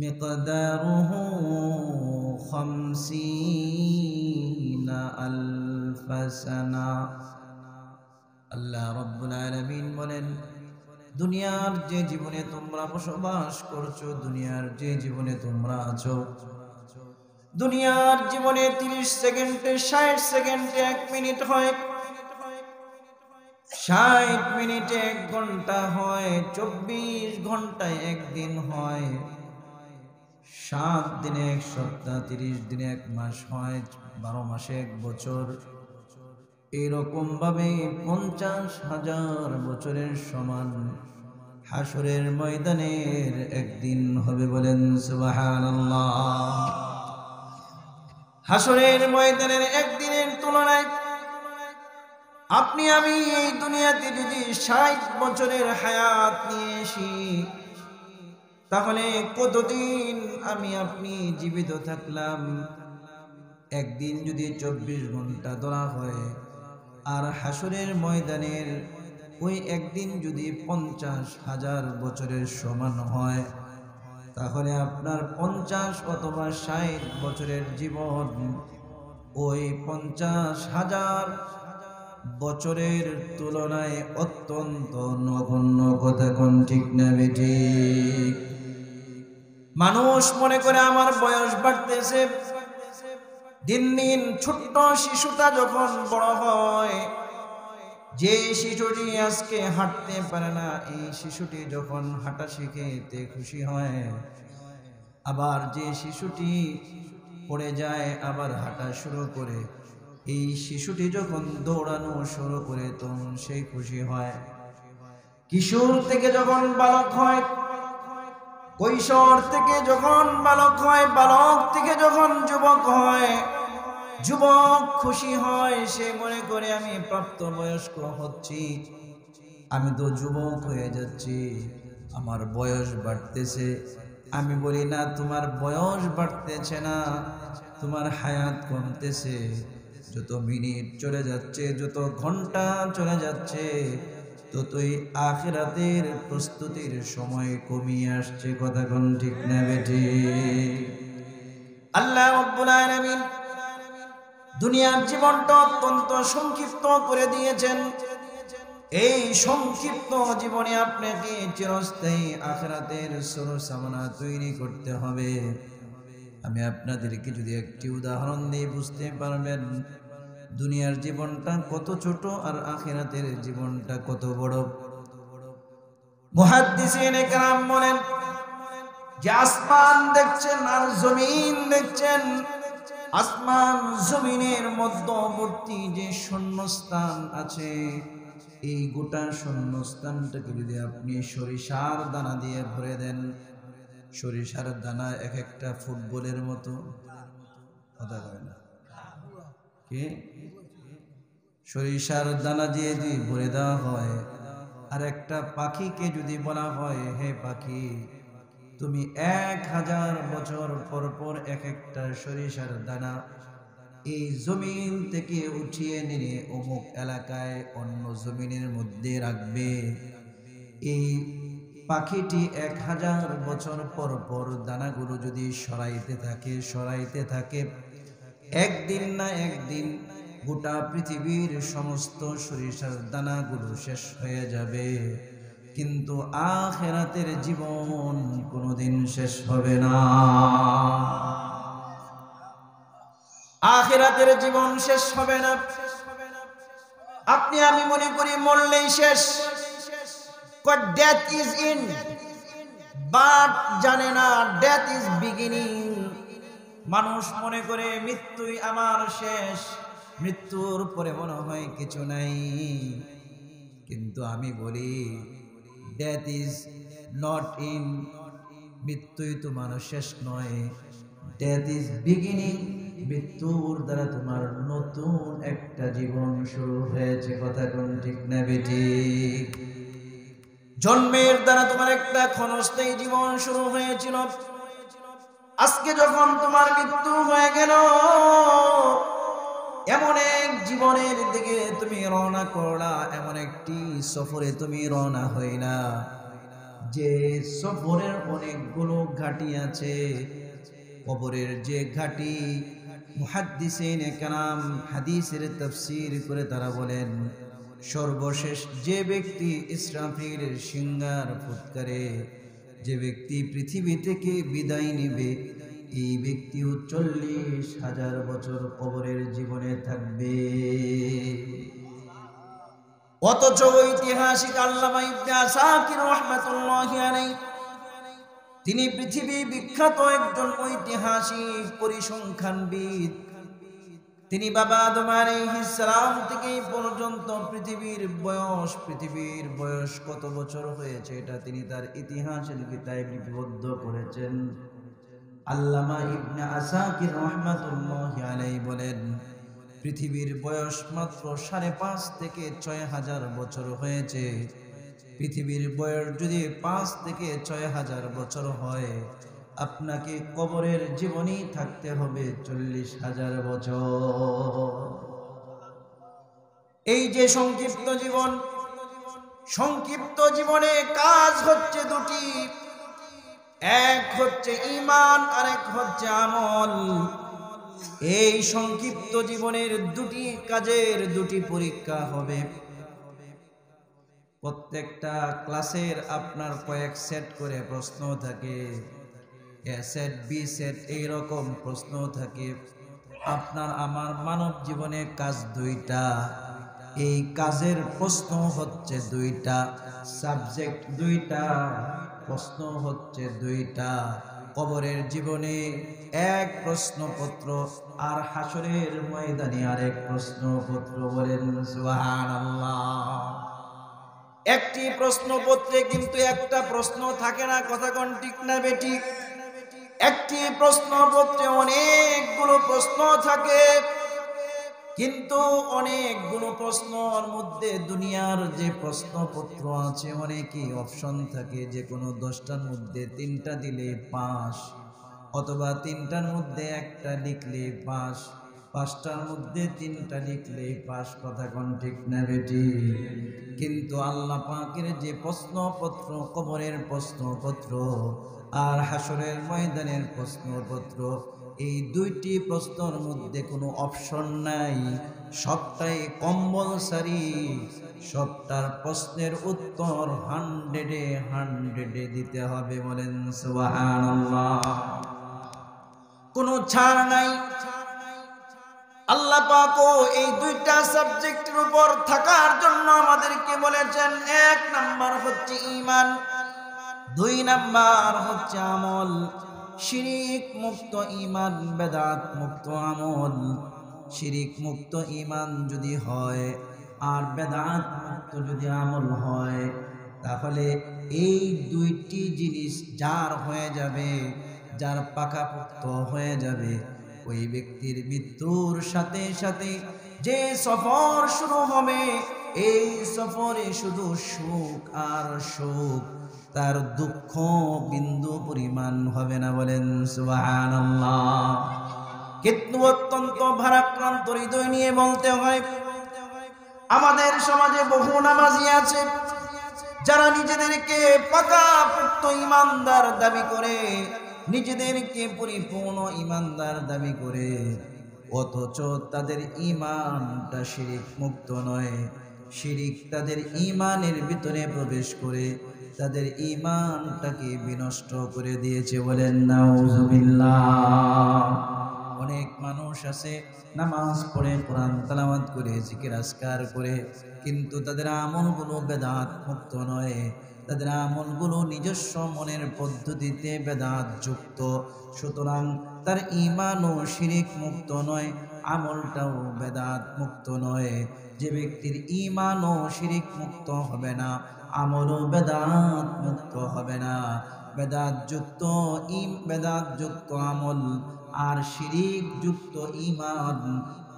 মিকদারুহু 50 আলফ সানা। আল্লাহ রাব্বুল আলামিন বলেন, দুনিয়ার যে জীবনে তোমরা বসবাস করছো, দুনিয়ার যে জীবনে তোমরা আছো, দুনিয়ার জীবনে 30 সেকেন্ডে 60 সেকেন্ডে 1 মিনিট হয়, 60 মিনিটে 1 ঘন্টা হয়, 24 ঘন্টায় 1 দিন হয়, 7 দিনে 1 সপ্তাহ, 30 দিনে 1 মাস হয়, 12 মাসে 1 বছর। এরকম ভাবে 50,000 বছরের সমান হাসরের ময়দানের একদিন হবে। বলেন সুবহানাল্লাহ। হাসরের ময়দানের একদিনের তুলনায় আপনি আমি এই দুনিয়াতে যদি 60 বছরের হায়াত নিয়ে আসি, তাহলে কতদিন আমি আপনি জীবিত থাকলাম? একদিন যদি 24 ঘন্টা ধরা হয়, আর হাসরের ময়দানের ওই একদিন যদি 50,000 বছরের সমান হয়, তাহলে আপনার 50 অথবা 60 বছরের জীবন ওই 50,000 বছরের তুলনায় অত্যন্ত নগণ্য। কথা কোন ঠিক না বেঠিক? মানুষ মনে করে আমার বয়স বাড়তেছে। দিন দিন ছোট্ট শিশুটা যখন বড় হয়, যে শিশুটি আজকে হাঁটতে পারে না, এই শিশুটি যখন হাঁটা শিখে তে খুশি হয়। আবার যে শিশুটি পড়ে যায় আবার হাঁটা শুরু করে, এই শিশুটি যখন দৌড়ানো শুরু করে তখন সে খুশি হয়। কিশোর থেকে যখন বালক হয়, কৈশোর থেকে যখন বালক হয়, বালক থেকে যখন যুবক হয়, যুবক খুশি হয়। সে মনে করে আমি প্রাপ্তবয়স্ক হচ্ছি, আমি তো যুবক হয়ে যাচ্ছি, আমার বয়স বাড়তেছে। আমি বলি না, তোমার বয়স বাড়তেছে না, তোমার হায়াত কমতেছে। যত মিনিট চলে যাচ্ছে, যত ঘন্টা চলে যাচ্ছে, ততই আখিরাতের প্রস্তুতির সময় কমিয়ে আসছে। কথা কোন ঠিক না বেঠিক? আল্লাহ রাব্বুল আলামিন দুনিয়ার জীবনটা অত্যন্ত সংক্ষিপ্ত করে দিয়েছেন। এই সংক্ষিপ্ত জীবনে আপনাকে চিরস্থায়ী আখিরাতের সরসামানা তৈরি করতে হবে। আমি আপনাদেরকে যদি একটি উদাহরণ দিয়ে বুঝতে পারবেন দুনিয়ার জীবনটা কত ছোট আর আখিরাতের জীবনটা কত বড়। মুহাদ্দিসিনে কেরাম বলেন যে আসমান দেখছেন আর জমিন দেখছেন, আসমান জমিনের মধ্যবর্তী যে শূন্যস্থান আছে, এই গোটা শূন্যস্থানটাকে যদি আপনি সরিষার দানা দিয়ে ভরে দেন, সরিষার দানা এক একটা ফুটবলের মতো। কথা কয় না কি? সরিষার দানা দিয়ে যদি ভরে দেওয়া হয়, আর একটা পাখিকে যদি বলা হয়, হে পাখি, তুমি 1000 বছর পর পর এক একটা সরিষার দানা এই জমিন থেকে উঠিয়ে নিয়ে অমুক এলাকায় অন্য জমিনের মধ্যে রাখবে। এই পাখিটি 1000 বছর পর পর দানাগুলো যদি সরাইতে থাকে, একদিন না একদিন গোটা পৃথিবীর সমস্ত সরিষার দানাগুলো শেষ হয়ে যাবে। কিন্তু আখিরাতের জীবন কোনোদিন শেষ হবে না। আখিরাতের জীবন শেষ হবে না। আপনি আমি মনে করি মরলেই শেষ, ডেথ ইজ ইন, বাট জানে না ডেথ ইজ বিগিনিং। মানুষ মনে করে মৃত্যুই আমার শেষ, মৃত্যুর পরে মনে হয় কিছু নাই। কিন্তু আমি বলি ডেথ ইজ নট ইন, মৃত্যুই তোমার শেষ নয়, ডেথ ইজ বিগিনিং। মৃত্যুর দ্বারা তোমার নতুন একটা জীবন শুরু হয়েছে। কথা কোন ঠিক না বেঠিক? জন্মের দ্বারা তোমার একটা ক্ষণস্থায়ী জীবন শুরু হয়েছিল। আজকে যখন তোমার মৃত্যু হয়ে গেল, এমন এক জীবনের দিকে তুমি রওনা করলা, এমন একটি সফরে তুমি রওনা হইলা, যে সফরের অনেকগুলো ঘাটি আছে, কবরের যে ঘাটি মুহাদ্দিসিনে কেরাম হাদিসের তাফসীর করে তারা বলেন, সর্বশেষ যে ব্যক্তি ইসরাফিলের সিংহার ফুৎকারে যে ব্যক্তি পৃথিবী থেকে বিদায় নেবে, এই ব্যক্তিও 40,000 বছর কবরের জীবনে থাকবে। অথচ ঐতিহাসিক আল্লামা ইবনে আসাকির রাহমাতুল্লাহি আলাইহি, তিনি পৃথিবী বিখ্যাত একজন ঐতিহাসিক পরিসংখ্যানবিদ। তিনি বাবা আদম আলাইহিস সালাম থেকে পর্যন্ত পৃথিবীর বয়স কত বছর হয়েছে এটা তিনি তার ইতিহাসের কিতাবে লিপিবদ্ধ করেছেন। আল্লামা ইবনে আসাকির রাহমাতুল্লাহি আলাইহি বলেন, পৃথিবীর বয়স মাত্র 5.5 থেকে 6,000 বছর হয়েছে। পৃথিবীর বয়স যদি 5 থেকে 6,000 বছর হয়, আপনাকে কবরের জীবনই থাকতে হবে 40,000 বছর। এই যে সংক্ষিপ্ত জীবন, সংক্ষিপ্ত জীবনে কাজ হচ্ছে দুটি, এক হচ্ছে ঈমান আর এক হচ্ছে আমল। এই সংক্ষিপ্ত জীবনের দুটি কাজের দুটি পরীক্ষা হবে। প্রত্যেকটা ক্লাসের আপনার কয়েক সেট করে প্রশ্ন থাকে, এ সেট বি সেট এইরকম প্রশ্ন থাকে। আপনার আমার মানব জীবনে কাজ দুইটা, এই কাজের প্রশ্ন হচ্ছে দুইটা, সাবজেক্ট দুইটা, প্রশ্ন হচ্ছে দুইটা। কবরের জীবনে এক প্রশ্নপত্র আর হাসরের ময়দানে আরেক প্রশ্নপত্র। বলেন সুবহানাল্লাহ। একটি প্রশ্নপত্রে কিন্তু একটা প্রশ্ন থাকে না, কথা কোন ঠিক না বেঠিক? একটি প্রশ্নপত্রে অনেকগুলো প্রশ্ন থাকে, কিন্তু অনেকগুলো প্রশ্নের মধ্যে দুনিয়ার যে প্রশ্নপত্র আছে অনেকই অপশন থাকে, যে কোনো 10টার মধ্যে 3টা দিলে পাস, অথবা 3টার মধ্যে একটা লিখলে পাস, 5টার মধ্যে 3টা লিখলে পাস। কথা কোন ঠিক না বেটি? কিন্তু আল্লাহ পাকের যে প্রশ্নপত্র, কবরের প্রশ্নপত্র আর হাসরের ময়দানের প্রশ্নপত্র, এই দুইটি প্রশ্নের মধ্যে কোনো অপশন নাই, সবটাই কম্পালসারি। সবটার প্রশ্নের উত্তর 100-এ দিতে হবে। বলেন সুবহানাল্লাহ। কোনো ছাড় নাই। আল্লাহ পাকও এই দুইটা সাবজেক্টের উপর থাকার জন্য আমাদেরকে বলেছেন, 1 নাম্বার হচ্ছে ঈমান, 2 নাম্বার হচ্ছে আমল। শিরিক মুক্ত ঈমান, বেদাত মুক্ত আমল। শিরিক মুক্ত ঈমান যদি হয় আর বেদাত মুক্ত যদি আমল হয়, তাহলে এই দুইটি জিনিস যার হয়ে যাবে, যার পাকাপোক্ত হয়ে যাবে, ওই ব্যক্তির মৃত্যুর সাথে সাথে যে সফর শুরু হবে, এই সফরে শুধু সুখ আর সুখ, তার দুঃখ বিন্দু পরিমাণ হবে না। বলেন সুবহানাল্লাহ। কিন্তু অত্যন্ত ভারাক্রান্ত হৃদয় নিয়ে বলতে হয়, আমাদের সমাজে বহু নামাজি আছে যারা নিজেদেরকে পাকাপোক্ত ঈমানদার দাবি করে, নিজেদেরকে পরিপূর্ণ ঈমানদার দাবি করে, অথচ তাদের ঈমানটা শিরিক মুক্ত নয়। শিরিক তাদের ঈমানের ভিতরে প্রবেশ করে তাদের ঈমানটাকে বিনষ্ট করে দিয়েছে। বলেন নাউজুবিল্লাহ। অনেক মানুষ আছে নামাজ পড়ে, কোরআন তেলাওয়াত করে, জিকির আজকার করে, কিন্তু তাদের আমলগুলো বেদাত মুক্ত নয়। তাদের আমলগুলো নিজস্ব মনের পদ্ধতিতে বেদাত যুক্ত। সুতরাং তার ঈমানও শিরিক মুক্ত নয়, আমলটাও বেদাত মুক্ত নয়। যে ব্যক্তির ঈমানও শিরিক মুক্ত হবে না, আমলও বেদাত মুক্ত হবে না। বেদাত যুক্ত আমল আর শিরিক যুক্ত ঈমান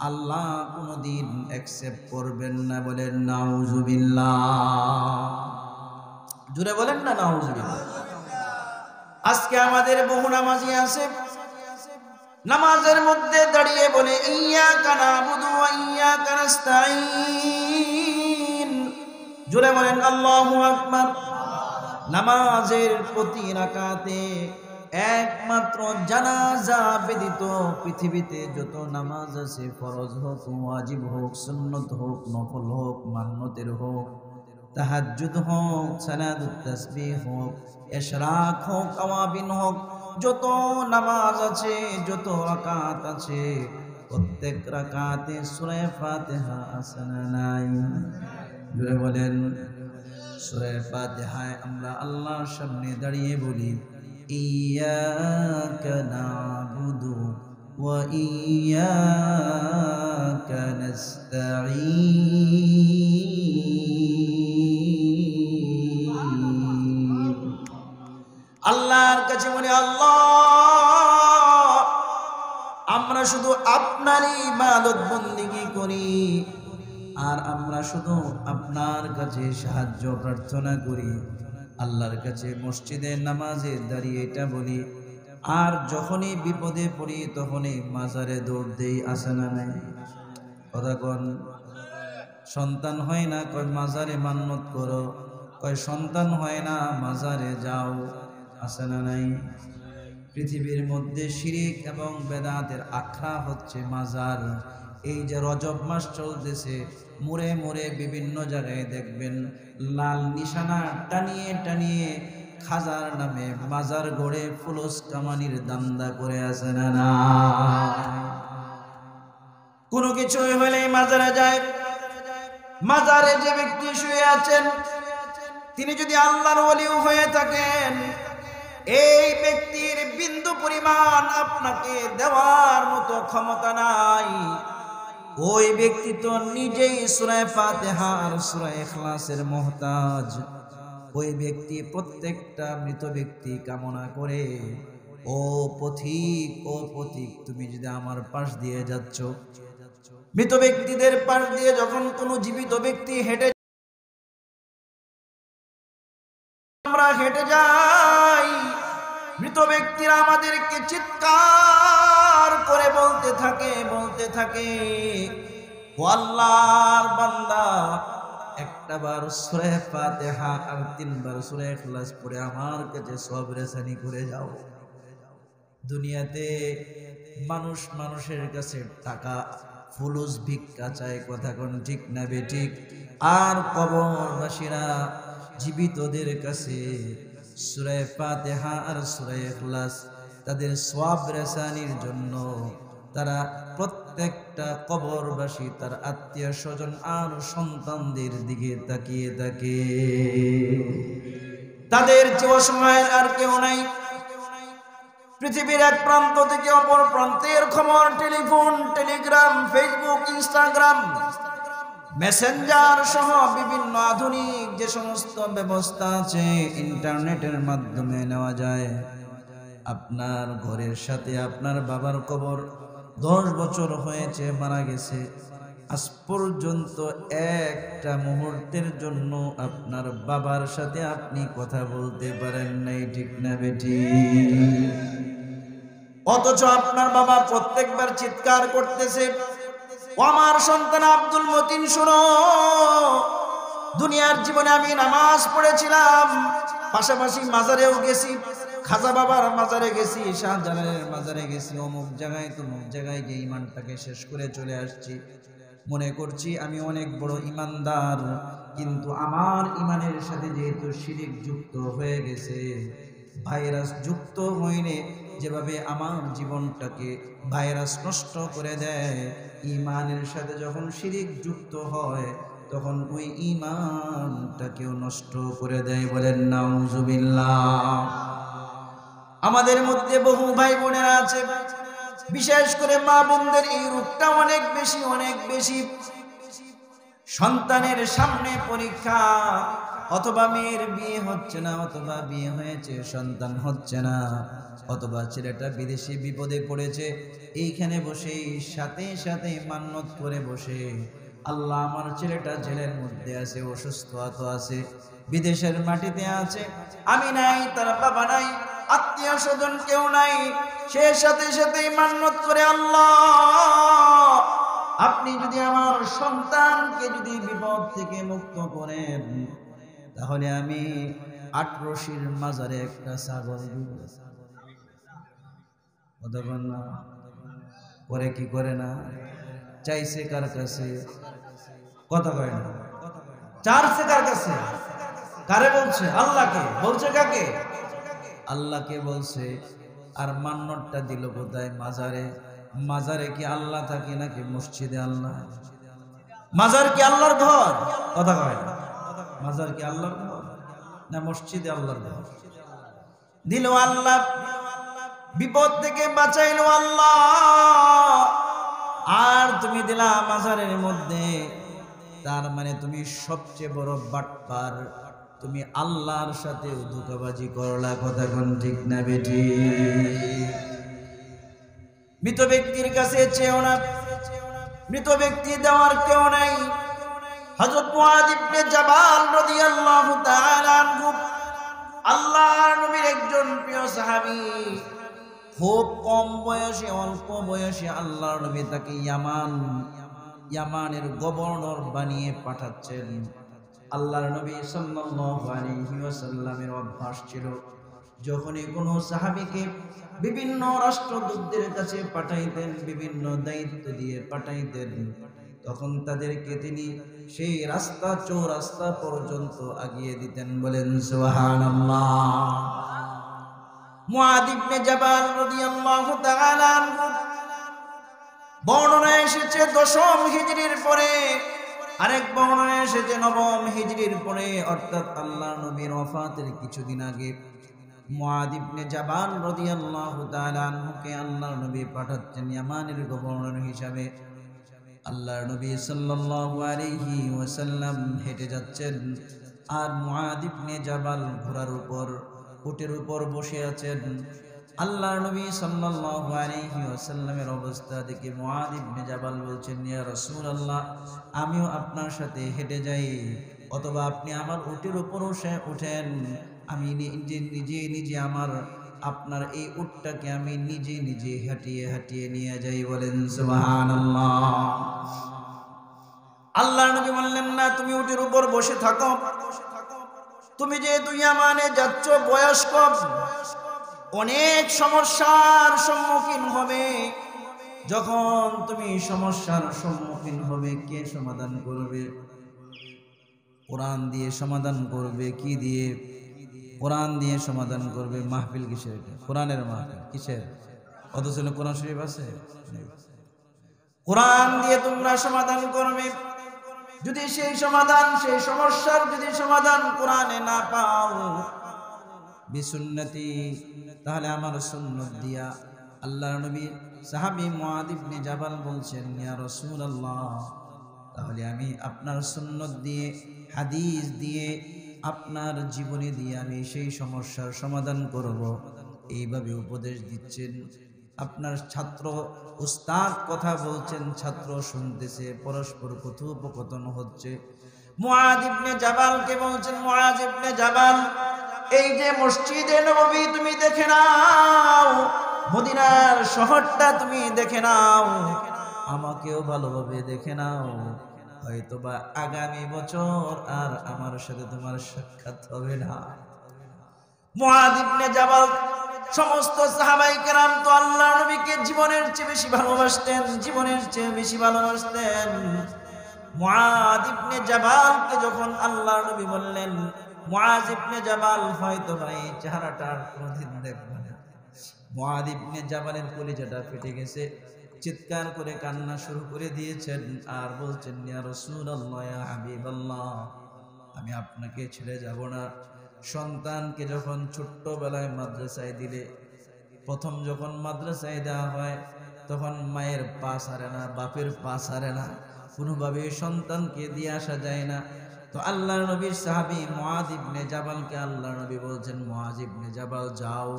আল্লাহ কোনদিন অ্যাকসেপ্ট করবেন না। বলেন নাউজুবিল্লাহ। জুড়ে বলেন না নাউজুবিল্লাহ। আজকে আমাদের বহু নামাজি আছে, নামাজের মধ্যে দাঁড়িয়ে বলে ইয়্যাকা না'বুদু ওয়া ইয়্যাকা নাস্তাঈন। জুড়ে বলেন আল্লাহু আকবার। নামাজের প্রতি রাকাতে একমাত্র জানাজা ব্যতীত পৃথিবীতে যত নামাজ আছে, ফরজ হোক, ওয়াজিব হোক, সুন্নত হোক, নফল হোক, মান্নতের হোক, তাহাজ্জুদ হোক, সালাতুত তাসবিহ হোক, ইশরাক হোক, আওয়াবিন হোক, যত নামাজ আছে, যত রাকাত আছে, প্রত্যেক রাকাতে সূরা ফাতিহা আছে না নাই? জোরে বলেন। সূরা ফাতিহায় আমরা আল্লাহর সামনে দাঁড়িয়ে বলি, ইয়্যাকা না'বুদু ওয়া ইয়্যাকা নাস্তাঈন। আল্লাহর কাছে বলি, আল্লাহ আমরা শুধু আপনারই ইবাদত বন্দেগী করি, আর আমরা শুধু আপনার কাছে সাহায্য প্রার্থনা করি। আল্লাহর কাছে মসজিদে নামাজে দাঁড়িয়ে এটা বলি, আর যখনই বিপদে পড়ি তখনই মাজারে দৌড় দেই, আছে না নাই? কথা কোন? সন্তান হয় না, কয় মাজারে মান্নত করো, কয় সন্তান হয় না, মাজারে যাও, আছে না নাই? পৃথিবীর মধ্যে শিরিক এবং বেদাতের আখড়া হচ্ছে মাজার। এই যে রজব মাস চলতেছে, মোড়ে মোড়ে বিভিন্ন জায়গায় দেখবেন লাল নিশানা টানিয়ে টানিয়ে খাজার নামে মাজার গড়ে ফুলুস কামানির দান্দা করে আছে না না? কোনো কিছু হলে মাজারে যায়। মাজারে যে ব্যক্তি শুয়ে আছেন, তিনি যদি আল্লাহর ওলিও হয়ে থাকেন, এই ব্যক্তির বিন্দু পরিমাণ আপনাকে দেওয়ার মতো ক্ষমতা নাই। ওই ব্যক্তি তো নিজেই সূরা ফাতিহা আর সূরা ইখলাসের মুহতাজ। ওই ব্যক্তি প্রত্যেকটা মৃত ব্যক্তি কামনা করে, ও পথিক, ও পথিক, তুমি যদি আমার পাশ দিয়ে যাচ্ছ। মৃত ব্যক্তিদের পাশ দিয়ে যখন কোনো জীবিত ব্যক্তি হেঁটে, আমরা হেঁটে যাই, মৃত ব্যক্তিরা আমাদেরকে চিৎকার করে বলতে থাকে, ও আল্লাহর বান্দা, একটা বার সূরা ফাতিহা আর 3 বার সূরা ইখলাস পড়ে আমার কাছে সওয়াব রেসানি করে যাও। দুনিয়াতে মানুষ মানুষের কাছে টাকা ফুলুস ভিক্ষা চায়, কথা কোন ঠিক না বেঠিক? আর কবরবাসীরা জীবিতদের কাছে সূরা ফাতিহা আর সূরা ইখলাস তাদের সওয়াব রেসানির জন্য তারা প্রত্যেকটা কবরবাসী তার আত্মীয় স্বজন আর সন্তানদের দিকে তাকিয়ে থাকে। তাদের যে অসহায়ের আর কেউ নাই। পৃথিবীর এক প্রান্ত থেকে অপর প্রান্তের খবর telephone, Telegram, Facebook, Instagram, Messenger সহ বিভিন্ন আধুনিক যে সমস্ত ব্যবস্থা আছে ইন্টারনেটের মাধ্যমে নেওয়া যায়। আপনার ঘরের সাথে আপনার বাবার কবর 10 বছর হয়েছে, মারা গেছে, আজ পর্যন্ত একটা মুহূর্তের জন্য আপনার বাবার সাথে আপনি কথা বলতে পারেন নাই, ঠিক না বেঠিক? অথচ আপনার বাবা প্রত্যেকবার চিৎকার করতেছে, ও আমার সন্তান আব্দুল মতিন, শোনো, দুনিয়ার জীবনে আমি নামাজ পড়েছিলাম, পাশাপাশি মাজারেও গেছি, খাজা বাবার মাজারে গেছি, শাহজালালের মাজারে গেছি, অমুক জায়গায় তমুক জায়গায় গিয়ে ইমানটাকে শেষ করে চলে আসছি। মনে করছি আমি অনেক বড় ইমানদার, কিন্তু আমার ইমানের সাথে যেহেতু শিরিক যুক্ত হয়ে গেছে, ভাইরাস যুক্ত হইলে যেভাবে আমার জীবনটাকে ভাইরাস নষ্ট করে দেয়, ইমানের সাথে যখন শিরিক যুক্ত হয় তখন ওই ইমানটাকেও নষ্ট করে দেয়। বলেন নাউজুবিল্লাহ। আমাদের মধ্যে বহু ভাই বোনেরা আছে, বিশেষ করে মা বোনদের এই রোগটা অনেক বেশি। সন্তানের সামনে পরীক্ষা, অথবা মেয়ের বিয়ে হচ্ছে না, অথবা বিয়ে হয়েছে সন্তান হচ্ছে না, অথবা ছেলেটা বিদেশে বিপদে পড়েছে, এইখানে বসে সাথে সাথে মান্নত করে বসে, আল্লাহ আমার ছেলেটা জেলের মধ্যে আছে, অসুস্থ আছে, বিদেশের মাটিতে আছে, আমি নাই, তার বাবা নাই, আত্মীয় স্বজন কেউ নাই, সে সাথে সাথে মান্নত করে, আল্লাহ আপনি যদি আমার সন্তানকে যদি বিপদ থেকে মুক্ত করেন, তাহলে আমি 8 রশির মাজারে একটা ছাগল দিব কতক্ষণ না করে কি করে না চাইছে কার কাছে কথা কয় না চারছে কার কাছে কারে বলছে আল্লাহকে বলছে কাকে আল্লাহকে বলছে আর মান্নতটা দিল কোথায় মাজারে মাজারে কি আল্লাহ থাকে নাকি মসজিদে আল্লাহ মাজার কি আল্লাহর ঘর কথা কয় না মাজার কি আল্লাহর ঘর না মসজিদে আল্লাহর ঘর দিল আল্লাহ বিপদ থেকে বাঁচাইলো আল্লাহ আর তুমি দিলা মাজারের মধ্যে তার মানে তুমি সবচেয়ে বড় বাটপার তুমি আল্লাহর সাথে ধোঁকাবাজি করলা কথা কোন ঠিক না বেটি মৃত ব্যক্তির কাছে চেও না মৃত ব্যক্তি দেওয়ার কেউ নাই হযরত মুআয ইবনে জাবাল রাদিয়াল্লাহু তাআলা আনহু আল্লাহর নবীর একজন প্রিয় সাহাবী খুব কম বয়সে অল্প বয়সে আল্লাহর নবী তাকে ইয়ামানের গভর্নর বানিয়ে পাঠাচ্ছেন আল্লাহর নবী সাল্লাল্লাহু আলাইহি ওয়াসাল্লামের অভ্যাস ছিল যখনই কোনো সাহাবীকে বিভিন্ন রাষ্ট্রদূতদের কাছে পাঠাইতেন বিভিন্ন দায়িত্ব দিয়ে পাঠাইতেন তখন তাদেরকে তিনি সেই রাস্তা চৌরাস্তা পর্যন্ত আগিয়ে দিতেন বলেন সুবহানাল্লাহ মুআয ইবনে জাবাল রাদিয়াল্লাহু তাআলা আনহু বর্ণনায় এসেছে 10ম হিজরির পরে আরেক বর্ণনায় এসেছে 9ম হিজরির পরে অর্থাৎ আল্লাহর নবীর ওফাতের কিছুদিন আগে মুআয ইবনে জাবাল রাদিয়াল্লাহু তাআলা আনহুকে আল্লাহর নবী পাঠাচ্ছেন ইয়ামানের গভর্নর হিসাবে আল্লাহর নবী সাল্লাল্লাহু আলাইহি ওয়াসাল্লাম হেঁটে যাচ্ছেন আর মুআয ইবনে জাবাল ঘোড়ার উপর উটের উপর বসে আছেন আল্লাহর নবী সাল্লাল্লাহু আলাইহি ওয়াসাল্লামের অবস্থা দেখে মুআয ইবনে জাবাল বলছেন ইয়া রাসূলুল্লাহ আমিও আপনার সাথে হেঁটে যাই অথবা আপনি আমার উটের উপর উঠেন আমি নিজে আমার আপনার এই উটটাকে আমি নিজে হাঁটিয়ে নিয়ে যাই বলেন সুবহানাল্লাহ আল্লাহর নবী বললেন না তুমি উটের উপর বসে থাকো তুমি যেহেতু ইয়ামানে যাচ্ছ বয়স্ক অনেক সমস্যার সম্মুখীন হবে যখন তুমি সমস্যার সম্মুখীন হবে কে সমাধান করবে কোরআন দিয়ে সমাধান করবে কি দিয়ে কোরআন দিয়ে সমাধান করবে মাহফিল কিসের কোরআনের মাহফিল কিসের অথচ কোরআন শরীফ আছে কোরআন দিয়ে তোমরা সমাধান করবে যদি সেই সমাধান সেই সমস্যার যদি সমাধান কোরআনে না পাও বিসুন্নতি তাহলে আমার সুন্নাত দিয়া আল্লাহর নবী সাহাবী মুআয ইবনে জাবাল বলছেন ইয়া রাসূলুল্লাহ তাহলে আমি আপনার সুন্নাত দিয়ে হাদিস দিয়ে আপনার জীবনী দিয়ে আমি সেই সমস্যার সমাধান করব এইভাবে উপদেশ দিচ্ছেন আপনার ছাত্র উস্তাদ কথা বলছেন ছাত্র শুনতেছে পরস্পর কথোপকথন হচ্ছে মুআয ইবনে জাবালকে বলছেন মুআয ইবনে জাবাল এই যে মসজিদে নববী তুমি দেখে নাও মদিনার শহরটা তুমি দেখে নাও আমাকেও ভালোভাবে দেখে নাও হয়তোবা আগামী বছর আর আমার সাথে তোমার সাক্ষাৎ হবে না মুআয ইবনে জাবাল সমস্ত সাহাবায়ে কেরাম তো আল্লাহর নবীকে জীবনের চেয়ে বেশি ভালোবাসতেন মুআয ইবনে জাবালকে যখন আল্লাহর নবী বললেন মুআয ইবনে জাবাল হয়তো ভাই চেহারাটার কোনদিন দেখবে না মুআয ইবনে জাবালের কলিজাটা ফেটে গেছে চিৎকার করে কান্না শুরু করে দিয়েছেন আর বলছেন ইয়া রাসূলুল্লাহ ইয়া হাবিবাল্লাহ আমি আপনাকে ছেড়ে যাব না সন্তানকে যখন ছোট্টবেলায় মাদ্রাসায় দিলে প্রথম যখন মাদ্রাসায় দেওয়া হয় তখন মায়ের পা ছাড়ে না বাপের পা ছাড়ে না কোনোভাবে সন্তানকে দিয়ে আসা যায় না তো আল্লাহর নবীর সাহাবী মুআয ইবনে জাবালকে আল্লাহর নবী বলছেন মুআয ইবনে জাবাল যাও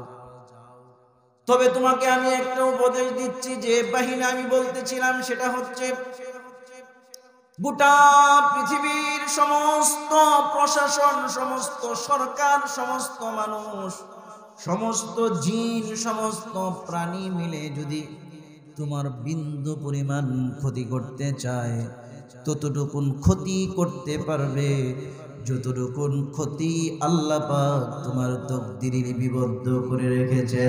তবে তোমাকে আমি একটা উপদেশ দিচ্ছি যে বাহিনী আমি বলতেছিলাম সেটা হচ্ছে গোটা পৃথিবীর সমস্ত প্রশাসন সমস্ত সরকার সমস্ত মানুষ সমস্ত জিন সমস্ত প্রাণী মিলে যদি তোমার বিন্দু পরিমাণ ক্ষতি করতে চায় ততটুকুন ক্ষতি করতে পারবে যতটুকু ক্ষতি আল্লাহ পাক তোমার তকদিরে লিপিবদ্ধ করে রেখেছে।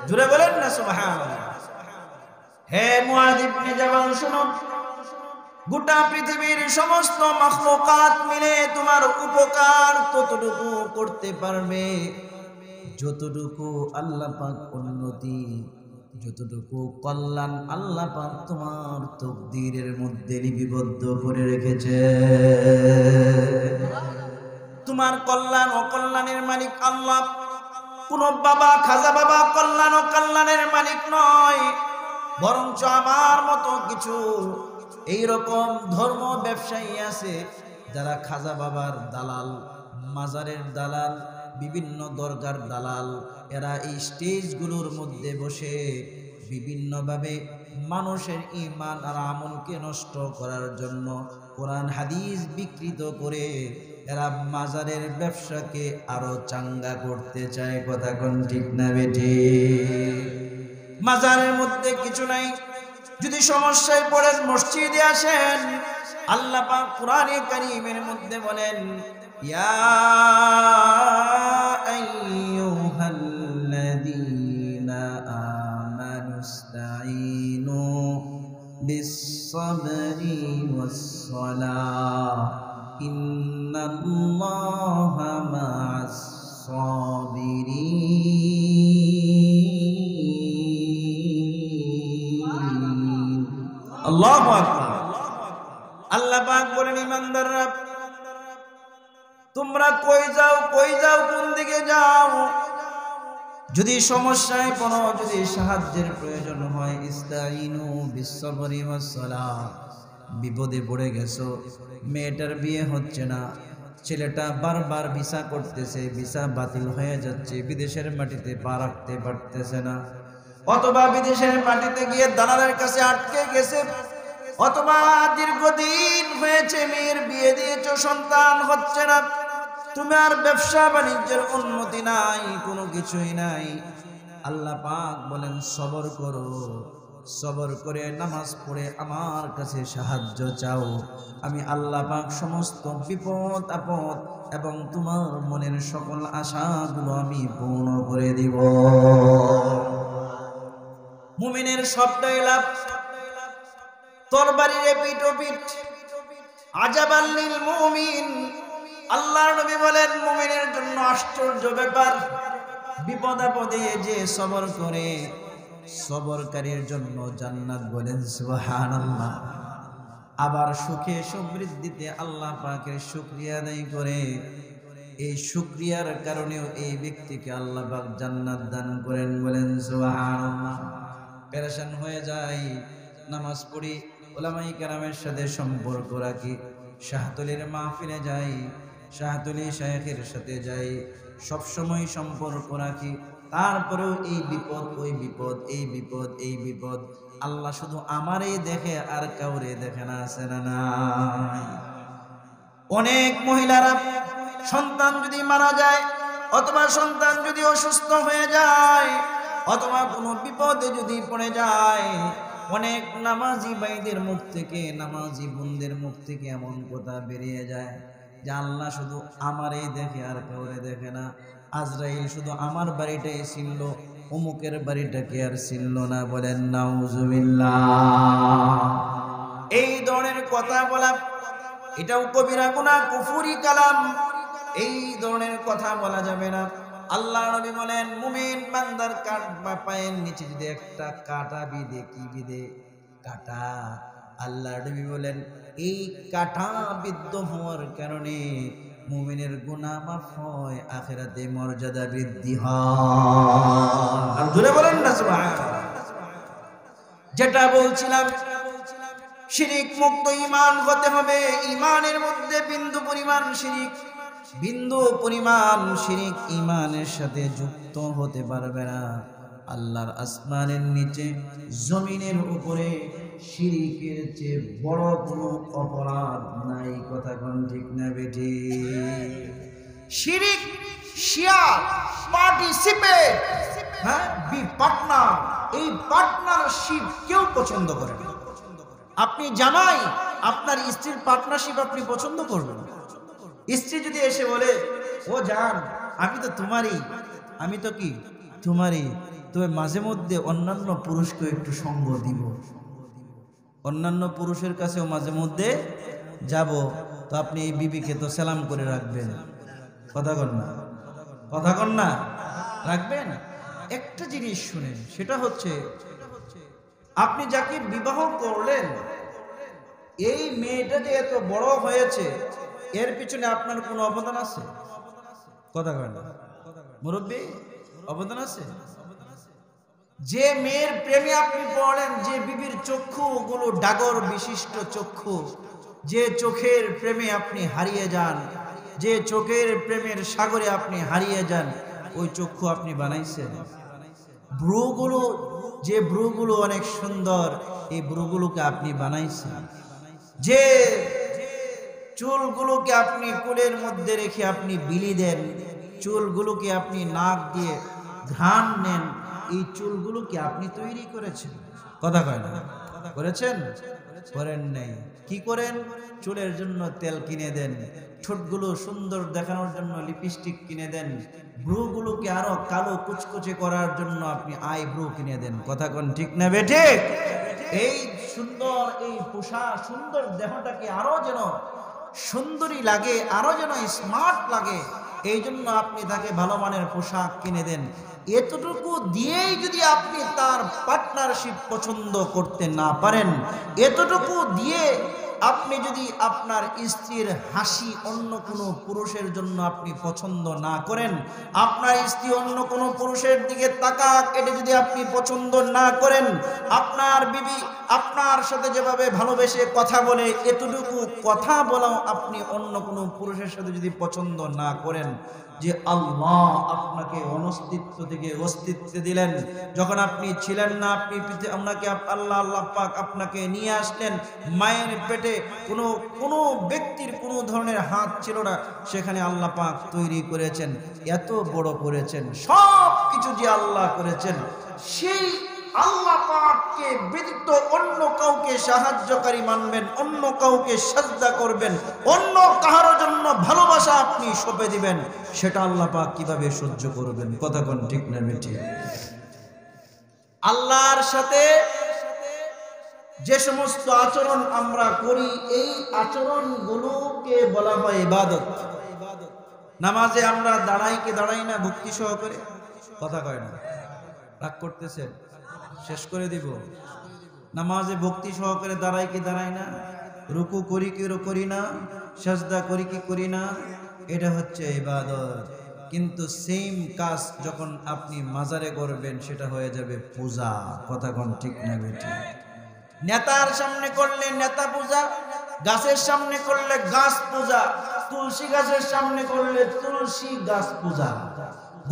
জোরে বলেন না সুবহানাল্লাহ। হে মুআয ইবনে জাবাল শুনো, গোটা পৃথিবীর সমস্ত মাখলুকাত মিলে তোমার উপকার ততটুকু করতে পারবে যতটুকু আল্লাহ পাক উন্নতি, যতটুকু কল্যাণ আল্লাহ পাক তোমার তকদিরের মধ্যে লিপিবদ্ধ করে রেখেছে। তোমার কল্যাণ ও কল্যাণের মালিক আল্লাহ। কোন বাবা খাজা বাবা কল্যাণ ও কল্যাণের মালিক নয়, বরঞ্চ আমার মতো কিছু এইরকম ধর্ম ব্যবসায়ী আছে যারা খাজা বাবার দালাল, মাজারের দালাল, বিভিন্ন দরগার দালাল। এরা এই স্টেজগুলোর মধ্যে বসে বিভিন্নভাবে মানুষের ঈমান আর আমলকে নষ্ট করার জন্য কোরআন হাদিস বিকৃত করে এরা মাজারের ব্যবসাকে আরো চাঙ্গা করতে চায়। কথা কোন ঠিক না বেঠি? মাজারের মধ্যে কিছু নাই, যদি সমস্যায় পড়েন মসজিদে আসেন। আল্লাহ পাক কোরআনে কারীমের মধ্যে বলেন, ইয়া আইয়ুহাল্লাযীনা আমানুস্তাঈনু বিস-সাবরি ওয়াস-সালাহ ইন্নাল্লাহা মা'আস-সাবিরিন। আল্লাহু আকবার। আল্লাহ পাক বলেন, ঈমানদাররা তোমরা কই যাও কোন দিকে যাও? যদি সমস্যায় পড়ো, যদি সাহায্যের প্রয়োজন হয়, ইস্তাইনু বিস-সাবরি ওয়াস-সালাহ। বিপদে পড়ে গেছো, মেয়েটার বিয়ে হচ্ছে না, ছেলেটা বারবার ভিসা করতেছে, ভিসা বাতিল হয়ে যাচ্ছে, বিদেশের মাটিতে পা রাখতে পারতেছে না, অথবা বিদেশের মাটিতে গিয়ে দালালের কাছে আটকে গেছে, অথবা দীর্ঘদিন হয়েছে মেয়ের বিয়ে দিয়েছো, সন্তান হচ্ছে না, তুমি আর ব্যবসা বাণিজ্যের উন্নতি নাই, কোনো কিছুই নাই। আল্লাহ পাক বলেন সবর করো, সবর করে নামাজ পড়ে আমার কাছে সাহায্য চাও। আমি আল্লাহ পাক সমস্ত বিপদ আপদ এবং তোমার মনের সকল আশাগুলো আমি পূর্ণ করে দিব। মুমিনের সবটাই লাভ, তরবারির পিঠ ও পিঠ। আজাবাল লিল মুমিন, আল্লাহর নবী বলেন মুমিনের জন্য আশ্চর্য ব্যাপার, বিপদ আপদে যে সবর করে সবরকারীর জন্য জান্নাত। বলেন সুবহানাল্লাহ। আবার সুখে সমৃদ্ধিতে আল্লাহ পাকের শুকরিয়া আদায় করে, এই শুকরিয়ার কারণেও এই ব্যক্তিকে আল্লাহ পাক জান্নাত দান করেন। বলেন সুবহানাল্লাহ। পেরেশান হয়ে যায়, নামাজ পড়ি, উলামায়ে কেরামের সাথে সম্পর্ক রাখি, শাহতলির মাহফিলে যাই, শাহতলি শায়েখের সাথে যাই, সবসময় সম্পর্ক রাখি, তারপরেও এই বিপদ ওই বিপদ, এই বিপদ এই বিপদ। আল্লাহ শুধু আমারই দেখে আর কাউরে দেখে না, আছে না নাই? অনেক মহিলারা সন্তান যদি মারা যায়, অথবা সন্তান যদি অসুস্থ হয়ে যায়, অথবা কোনো বিপদে যদি পড়ে যায়, অনেক নামাজি ভাইদের মুখ থেকে, নামাজি বোনদের মুখ থেকে এমন কথা বেরিয়ে যায় যে আল্লাহ শুধু আমারই দেখে আর কাউরে দেখে না। আজরাইল শুধু আমার বাড়িটাই ছিল, অমুকের বাড়িটাকে আর ছিল না। বলেন নাউজুবিল্লাহ। এই ধরনের কথা বলা এটাও কবিরা গুনাহ, কুফরি কালাম। এই ধরনের কথা বলা যাবে না। আল্লাহ নবী বলেন মুমিন বান্দার কাট বা পায়ের নিচে যদি একটা কাঁটা বিধে, কি বিধে? কাঁটা। আল্লাহ নবী বলেন এই কাঁটা বিদ্ধ হওয়ার কারণে মুমিনের গুনাহ মাফ হয়, আখিরাতে মর্যাদা বৃদ্ধি হয়। আর জোরে বলেন না সুবহানাল্লাহ। যেটা বলছিলাম, শিরিক মুক্ত ঈমান হতে হবে। ঈমানের মধ্যে বিন্দু পরিমাণ শিরিক, বিন্দু পরিমাণ শিরিক ঈমানের সাথে যুক্ত হতে পারবে না। আল্লাহর আসমানের নিচে, জমিনের উপরে শিরিকের চেয়ে বড় কোনো অপরাধ নাই। কথা কোন ঠিক না বেঠি? শিরিক, শিয়ার, পার্টিসিপেট, হ্যাঁ, বি পার্টনার, এই পার্টনারশিপ কেউ পছন্দ করে না। আপনি জামাই, আপনার স্ত্রীর পার্টনারশিপ আপনি পছন্দ করবেন। স্ত্রী যদি এসে বলে, ও জান আমি তো তোমারই, আমি তো কি তোমারই, তবে মাঝে মধ্যে অন্যান্য পুরুষকে একটু সঙ্গ দিব, অন্যান্য পুরুষের কাছেও মাঝে মধ্যে যাব, তো আপনি এই বিবিকে তো সালাম করে রাখবেন। কথা কন না, কথা কন না, রাখবেন। একটা জিনিস শুনেন, সেটা হচ্ছে আপনি যাকে বিবাহ করলেন, এই মেয়েটা যে এত বড় হয়েছে, এর পিছনে আপনার কোনো অবদান আছে? কথা কন না মুরব্বী, অবদান আছে? যে মেয়ের প্রেমে আপনি পড়লেন, যে বিবির চক্ষু গুলো ডাগর বিশিষ্ট চক্ষু, যে চোখের প্রেমে আপনি হারিয়ে যান, যে চোখের প্রেমের সাগরে আপনি হারিয়ে যান, ওই চক্ষু আপনি বানাইছেন। ভ্রুগুলো, যে ভ্রুগুলো অনেক সুন্দর, এই ভ্রুগুলোকে আপনি বানাইছেন। যে চুলগুলোকে আপনি কোলের মধ্যে রেখে আপনি বিলি দেন, চুলগুলোকে আপনি নাক দিয়ে ঘ্রাণ নেন, এই চুলগুলোকে আপনি তৈরি করেছেন। কথা কয় না, করেছেন? করেন নাই। কি করেন? চুলের জন্য তেল কিনে দেন, ঠোঁটগুলো সুন্দর দেখানোর জন্য লিপস্টিক কিনে দেন, ভ্রুগুলোকে আরো কালো কুচকুচে করার জন্য আপনি আই ভ্রু কিনে দেন। কথা কোন ঠিক না বেঠে? এই সুন্দর এই পোশাক, সুন্দর দেহটাকে আরো যেন সুন্দরী লাগে, আরো যেন স্মার্ট লাগে, এই জন্য আপনি তাকে ভালো মানের পোশাক কিনে দেন। এতটুকু দিয়েই যদি আপনি তার পার্টনারশিপ পছন্দ করতে না পারেন, এতটুকু দিয়ে আপনি যদি আপনার স্ত্রীর হাসি অন্য কোনো পুরুষের জন্য আপনি পছন্দ না করেন, আপনার স্ত্রী অন্য কোনো পুরুষের দিকে তাকাক, এটা যদি আপনি পছন্দ না করেন, আপনার বিবি আপনার সাথে যেভাবে ভালোবেসে কথা বলে, এতটুকু কথা বলাও আপনি অন্য কোনো পুরুষের সাথে যদি পছন্দ না করেন, যে আল্লাহ আপনাকে অনস্তিত্ব থেকে অস্তিত্বে দিলেন, যখন আপনি ছিলেন না, আপনি আপনাকে আল্লাহ পাক আপনাকে নিয়ে আসলেন, মায়ের পেটে কোনো ব্যক্তির কোনো ধরনের হাত ছিল না, সেখানে আল্লাহ পাক তৈরি করেছেন, এত বড় করেছেন, সব কিছু যে আল্লাহ করেছেন, সেই আল্লাহ পাককে ব্যতীত অন্য কাউকে সাহায্যকারী মানবেন, অন্য কাউকে সাজদা করবেন, অন্য কারোর জন্য ভালোবাসা আপনি সঁপে দিবেন, সেটা আল্লাহ পাক কিভাবে সহ্য করবেন? কথা কোন ঠিক না বেঠিক? আল্লাহর সাথে যে সমস্ত আচরণ আমরা করি, এই আচরণগুলোকে বলা হয় ইবাদত। নামাজে আমরা দাঁড়াই কি দাঁড়াই না ভক্তি সহকারে? কথা কয় না, রাগ করতেছেন? শেষ করে দিব। নামাজে ভক্তি সহকারে দাঁড়াই কি দাঁড়াই না? রুকু করি কি করি না? সাজদা করি কি করি না? এটা হচ্ছে ইবাদত। কিন্তু সেম কাজ যখন আপনি মাজারে করবেন, সেটা হয়ে যাবে পূজা। কথা কোন ঠিক না বেঠিক? নেতার সামনে করলে নেতা পূজা, গাছের সামনে করলে গাছ পূজা, তুলসী গাছের সামনে করলে তুলসী গাছ পূজা,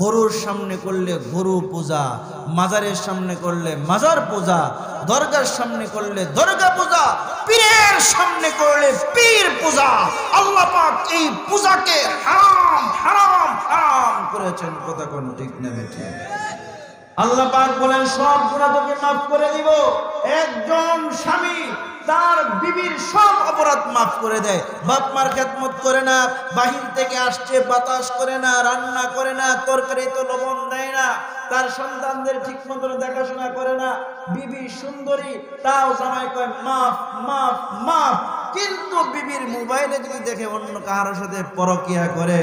গরুর সামনে করলে গরু পূজা, মাজারের সামনে করলে মাজার পূজা, দরগার সামনে করলে দরগা পূজা, পীরের সামনে করলে পীর পূজা। আল্লাহ পাক এই পূজাকে হারাম হারাম হারাম করেছেন। কথা কোন ঠিক না বেঠিক? আল্লাহ পাক বলেন সব গুনাহ তোকে মাফ করে দিব। একজন স্বামী তার বিবির সব অপরাধ মাফ করে দেয়। বাপ মার খেদমত করে না, বাহির থেকে আসছে বাতাস করে না, রান্না করে না, তরকারিতে লবণ দেয় না, তার সন্তানদের ঠিক মতো দেখাশোনা করে না, বিবি সুন্দরী, তাও জামাই কয় মাফ মাফ মাফ। কিন্তু বিবির মোবাইলে যদি দেখে অন্য কারোর সাথে পরকিয়া করে,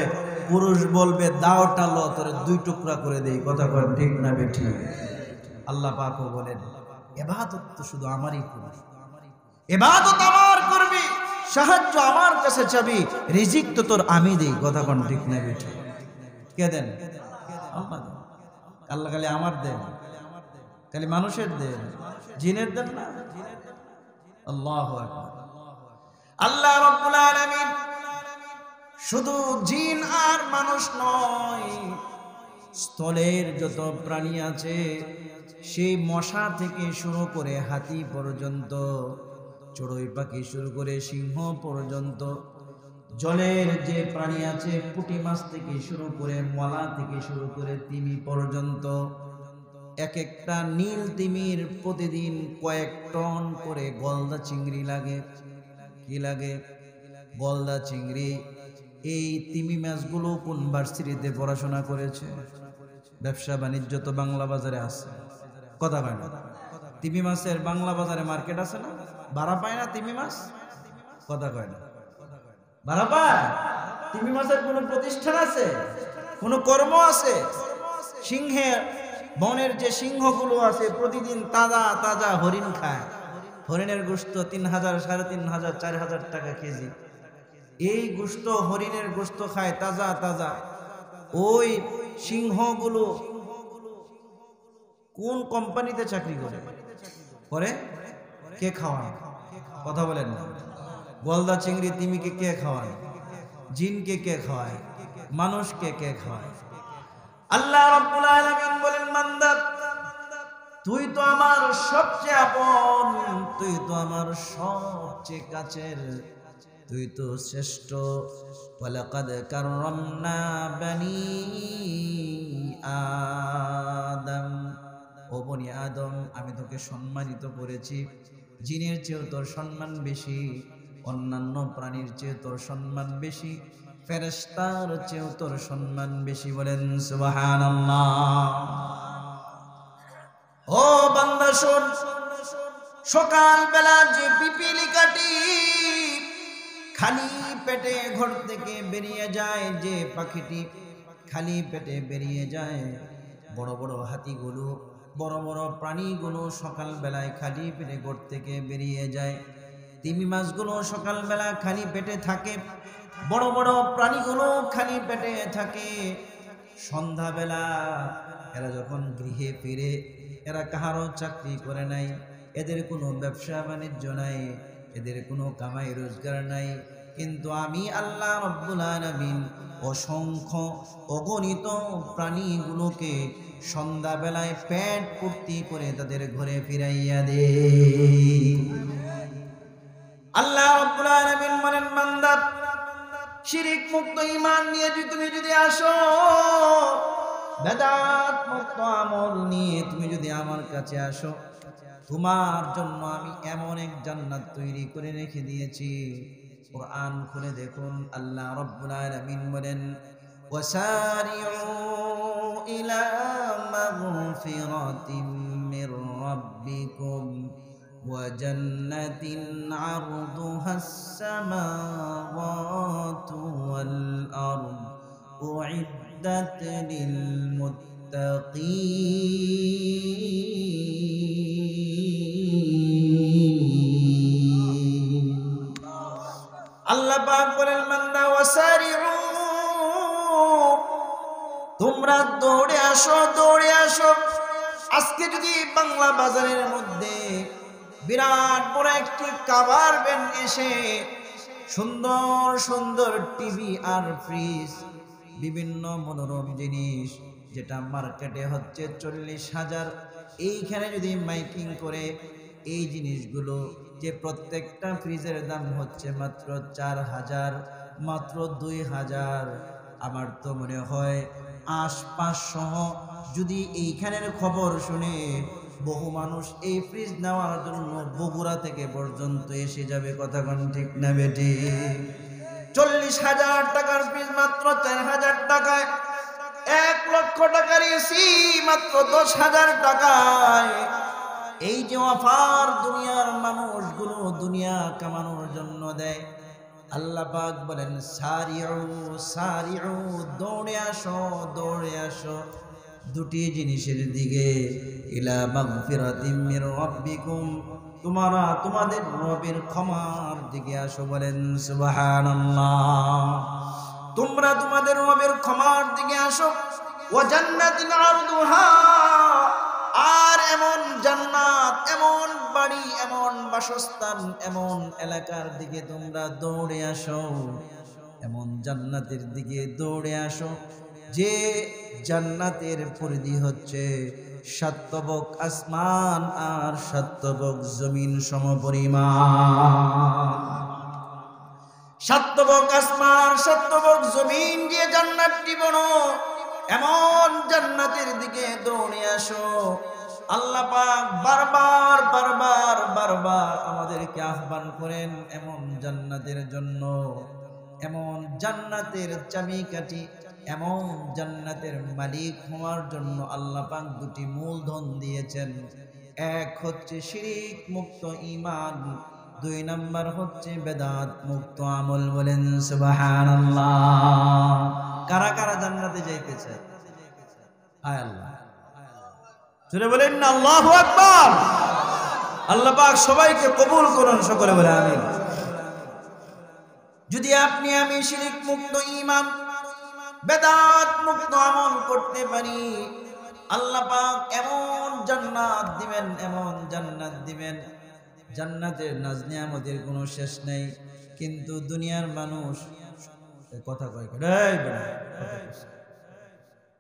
পুরুষ বলবে দাওটা লো, তোর দুই টুকরা করে দেই। কথা কয় ঠিক না বেঠিক? আল্লাহ পাকও বলেন ইবাদত তো শুধু আমারই করবি, ইবাদত আমার করবি, সাহায্য আমার কাছে চাবি, রিজিক তো তোর আমি দেই। কথা কোন ঠিক না বেঠিক? কে দেন? আল্লাহ দেন। আল্লাহ খালি আমার দেন, খালি মানুষের দেন, জিনের দেন না। আল্লাহু আকবার। আল্লাহ রাব্বুল আলামিন শুধু জিন আর মানুষ নয়, স্থলের যত প্রাণী আছে, সেই মশা থেকে শুরু করে হাতি পর্যন্ত, চড়ুই পাখি শুরু করে সিংহ পর্যন্ত, জলের যে প্রাণী আছে, পুঁটি মাছ থেকে শুরু করে মলা থেকে শুরু করে তিমি পর্যন্ত, এক একটা নীল তিমির প্রতিদিন কয়েক টন করে গলদা চিংড়ি লাগে, কি লাগে? গলদা চিংড়ি। এই তিমি মাছগুলো কোন ভার্সিটিতে পড়াশোনা করেছে? ব্যবসা বাণিজ্য তো বাংলা বাজারে আছে, কথা কয় না? তিমি মাছের বাংলা বাজারে মার্কেট আছে না? ভাড়া পায় না তিমি মাছ, কথা কয় না? ভাড়া পায়? তিমি মাছের কোনো প্রতিষ্ঠান আছে? কোনো কর্ম আছে? সিংহের বনের যে সিংহগুলো আছে প্রতিদিন তাজা তাজা হরিণ খায়। হরিণের গোশত ৩,০০০, ৩,৫০০, ৪,০০০ টাকা কেজি। এই গোশত, হরিণের গোশত খায় তাজা তাজা। ওই সিংহগুলো কোন কোম্পানিতে চাকরি করে? করে কে খাওয়ান? কথা বলেন না। গলদা চিংড়ি তিমিকে কে খাওয়ায়? জিনকে কে খাওয়ায়? মানুষকে কে খাওয়ায়? আল্লাহ রাব্বুল আলামিন বলেন, বান্দা তুই তো আমার সবচেয়ে আপন, তুই তো আমার সবচেয়ে কাছের, তুই তো শ্রেষ্ঠ। ওয়ালাকাদ কাররামনা বানি আদম, ও বনি আদম আমি তোকে সম্মানিত করেছি। জিনের চেয়েও তোর সম্মান বেশি, অন্যান্য প্রাণীর চেয়ে তোর সম্মান বেশি, ফেরেশতার চেয়েও তোর সম্মান বেশি। বলেন সুবহানাল্লাহ। ও বান্দা শোন, সকাল বেলা যে পিপিলিকাটি খালি পেটে ঘর থেকে বেরিয়ে যায়, যে পাখিটি খালি পেটে বেরিয়ে যায়, বড় বড় হাতিগুলো, বড় বড় প্রাণীগুলো সকাল বেলায় খালি পেটে ঘর থেকে বেরিয়ে যায়। তিমি মাছগুলো সকাল বেলা খালি পেটে থাকে, বড় বড় প্রাণীগুলো খালি পেটে থাকে। সন্ধ্যাবেলা এরা যখন গৃহে ফিরে, এরা কাহারও চাকরি করে নাই, এদের কোনো ব্যবসা বাণিজ্য নাই, এদের কোনো কামাই রোজগার নাই, কিন্তু আমি আল্লাহ রাব্বুল আলামিন অসংখ্য অগণিত প্রাণীগুলোকে সন্ধ্যাবেলায় পেট পূর্তি করে তাদের ঘরে ফিরাইয়া দে। আল্লাহ রাব্বুল আলামিন বলেন, বান্দা শিরিক মুক্ত ঈমান নিয়ে তুমি যদি আসো, বেদাত মুক্ত আমল নিয়ে তুমি যদি আমার কাছে আসো, তোমার জন্য আমি এমন এক জান্নাত তৈরি করে রেখে দিয়েছি। কুরআন খুলে দেখুন, আল্লাহ রাব্বুল আলামিন বলেন, ওয়াসারিউ ইলা মাগফিরাতিম মির রাব্বিকুম ওয়া জান্নাতিন আরদুহাস সামাওয়াতু ওয়াল আরদ উইদ্দাত লিল মুত্তাকিন। আল্লাহ পাক বলেন, বান্দা ওয়াসারিউ, তোমরা দৌড়ে আসো, দৌড়ে আসো। আজকে যদি বাংলা বাজারের মধ্যে বিরাট বড় একটি কাভার ভ্যান এসে সুন্দর সুন্দর টিভি আর ফ্রিজ, বিভিন্ন মনোরম জিনিস যেটা মার্কেটে হচ্ছে 40,000, এইখানে যদি মাইকিং করে এই জিনিসগুলো, যে প্রত্যেকটা ফ্রিজের দাম হচ্ছে মাত্র 4,000, মাত্র 2,000, আমার তো মনে হয় আশপাশ সহ যদি এইখানের খবর শুনে বহু মানুষ এই ফ্রিজ নেওয়ার জন্য বগুড়া থেকে পর্যন্ত এসে যাবে। কথা কোন ঠিক না বেটি? 40,000 টাকার ফ্রিজ মাত্র 4,000 টাকায়, 1 লক্ষ টাকার এসি মাত্র 10,000 টাকায়। এই যে অফার দুনিয়ার মানুষগুলো দুনিয়া কামানোর জন্য দেয়, আল্লাহ পাক বলেন, সারিউ সারিউ, দৌড়ে আসো, দৌড়ে আসো দুটি জিনিসের দিকে, ইলা মাগফিরাতিম মির রাব্বিকুম, তোমরা তোমাদের রবের ক্ষমার দিকে আসো। বলেন সুবহানাল্লাহ। তোমরা তোমাদের রবের ক্ষমার দিকে আসো। ওয়া জান্নাতিন আরদুহা, আর এমন জান্নাত, এমন বাড়ি, এমন বাসস্থান, এমন এলাকার দিকে তোমরা দৌড়ে আসো, এমন জান্নাতের দিকে দৌড়ে আসো যে জান্নাতের পরিধি হচ্ছে 7 তবক আসমান আর 7 তবক জমিন সমপরিমাণ। 7 তবক আসমান, 7 তবক জমিন দিয়ে জান্নাতটি বড়, এমন জান্নাতের দিকে দৌড়ে আসো। আল্লাহ পাক বারবার বারবার বারবার আমাদেরকে আহ্বান করেন এমন জান্নাতের জন্য, এমন জান্নাতের চাবিকাঠি, এমন জান্নাতের মালিক হওয়ার জন্য আল্লাহ পাক দুটি মূলধন দিয়েছেন। এক হচ্ছে শিরিক মুক্ত ঈমান, দুই নাম্বার হচ্ছে বেদাত মুক্ত আমল। বলেন সুবহানাল্লাহ। কারা কারা জান্নাতে যাইতে চায়? আয় আল্লাহ, জোরে বলেন না আল্লাহু আকবার। আল্লাহ পাক সবাইকে কবুল করুন, সকলে বলে আমিন। যদি আপনি আমি শিরিক মুক্ত ঈমান, বেদাত মুক্ত আমল করতে পারি, আল্লাহ পাক এমন জান্নাত দিবেন, এমন জান্নাত দিবেন, জান্নাতের নাজ নিয়ামতের কোনো শেষ নেই। কিন্তু দুনিয়ার মানুষ কথা কয়,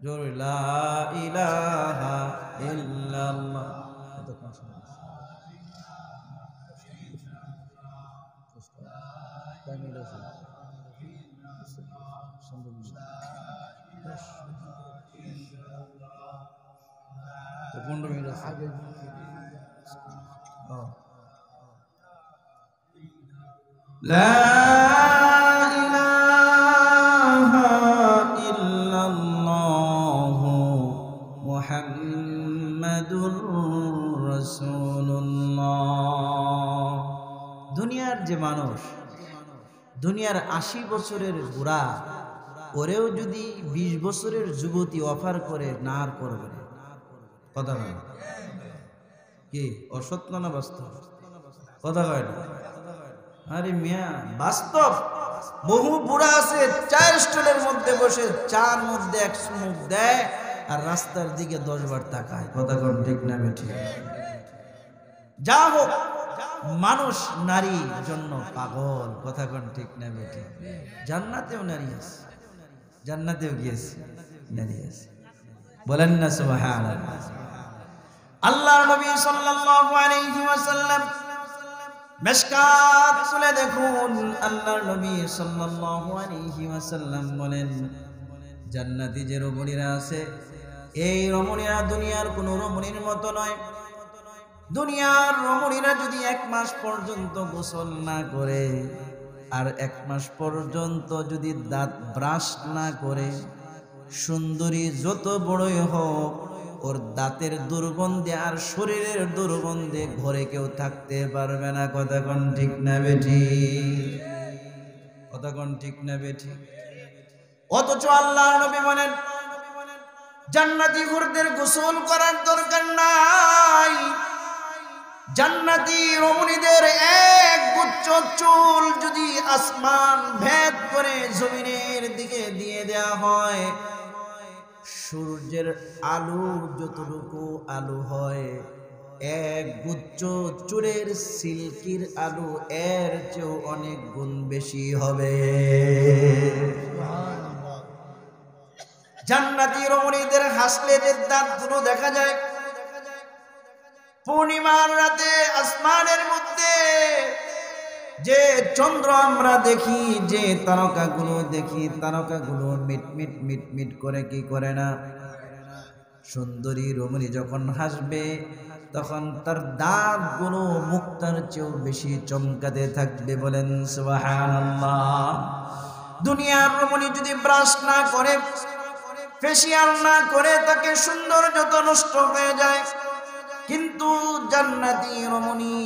জোরে লা ইলাহা ইল্লাল্লাহ। তো 15 মিনিট আগে লা ইলাহা ইল্লাল্লাহ মুহাম্মাদুর রাসূলুল্লাহ। দুনিয়ার যে মানুষ, দুনিয়ার 80 বছরের বুড়া, ওরেও যদি 20 বছরের যুবতী অফার করে, না আর করবে না। কথা হয় কি অসত্য না বাস্তব? কথা হয় না? আরে মিয়া বাস্তব। বহু বুড়া আছে চায়ের স্টলের মধ্যে বসে চার মধ্যে 1 চুমুক দেয় আর রাস্তার দিকে 10 বার তাকায়। কথা কোন ঠিক না বেঠিক? যা হোক, মানুষ নারীর জন্য পাগল। কথা কোন ঠিক না বেঠিক? জান্নাতেও নারী আছে, জান্নাতেও গিয়েছে নারী আছে। বলেন না সুবহানাল্লাহ। আল্লাহর নবী সাল্লাল্লাহু আলাইহি ওয়াসাল্লাম মিশকাত খুলে দেখুন, আল্লাহর নবী সাল্লাল্লাহু আলাইহি ওয়াসাল্লাম বলেন, জান্নাতি যে রমণীরা আছে, এই রমণীরা দুনিয়ার কোন রমণীর মতো নয়। দুনিয়ার রমণীরা যদি 1 মাস পর্যন্ত গোসল না করে, আর 1 মাস পর্যন্ত যদি দাঁত ব্রাশ না করে, সুন্দরী যত বড়ই হোক, ওর দাঁতের দুর্গন্ধে আর শরীরের দুর্গন্ধে ঘরে কেউ থাকতে পারবে না। কথা কোন ঠিক না বেঠিক? কথা কোন ঠিক না বেঠিক? অথচ আল্লাহর নবী বলেন, জান্নাতি হুরদের গোসল করার দরকার নাই। জান্নাতি রমণীদের এক গুচ্ছ চুল যদি আসমান ভেদ করে জমিনের দিকে দিয়ে দেয়া হয়, সূর্যের আলো যতটুকু আলো হয়, এক গুচ্ছ চুলের সিল্কির আলো এর চেয়েও অনেক গুণ বেশি হবে। জান্নাতি রমণীদের হাসলে যে দাঁতগুলো দেখা যায়, পূর্ণিমার রাতে আসমানের মধ্যে যে চন্দ্র আমরা দেখি, যে তারকাগুলো দেখি, তারকাগুলো মিট মিট মিট মিট করে কি করে না? সুন্দরী রমণী যখন হাসবে, তখন তার দাঁতগুলো মুক্তার চেয়েও বেশি চমকাতে থাকবে। বলেন সুবহানাল্লাহ। দুনিয়ার রমণী যদি ব্রাশ না করে, ফেসিয়াল না করে, তাকে সৌন্দর্যতা নষ্ট হয়ে যায়। কিন্তু জান্নাতি রমণী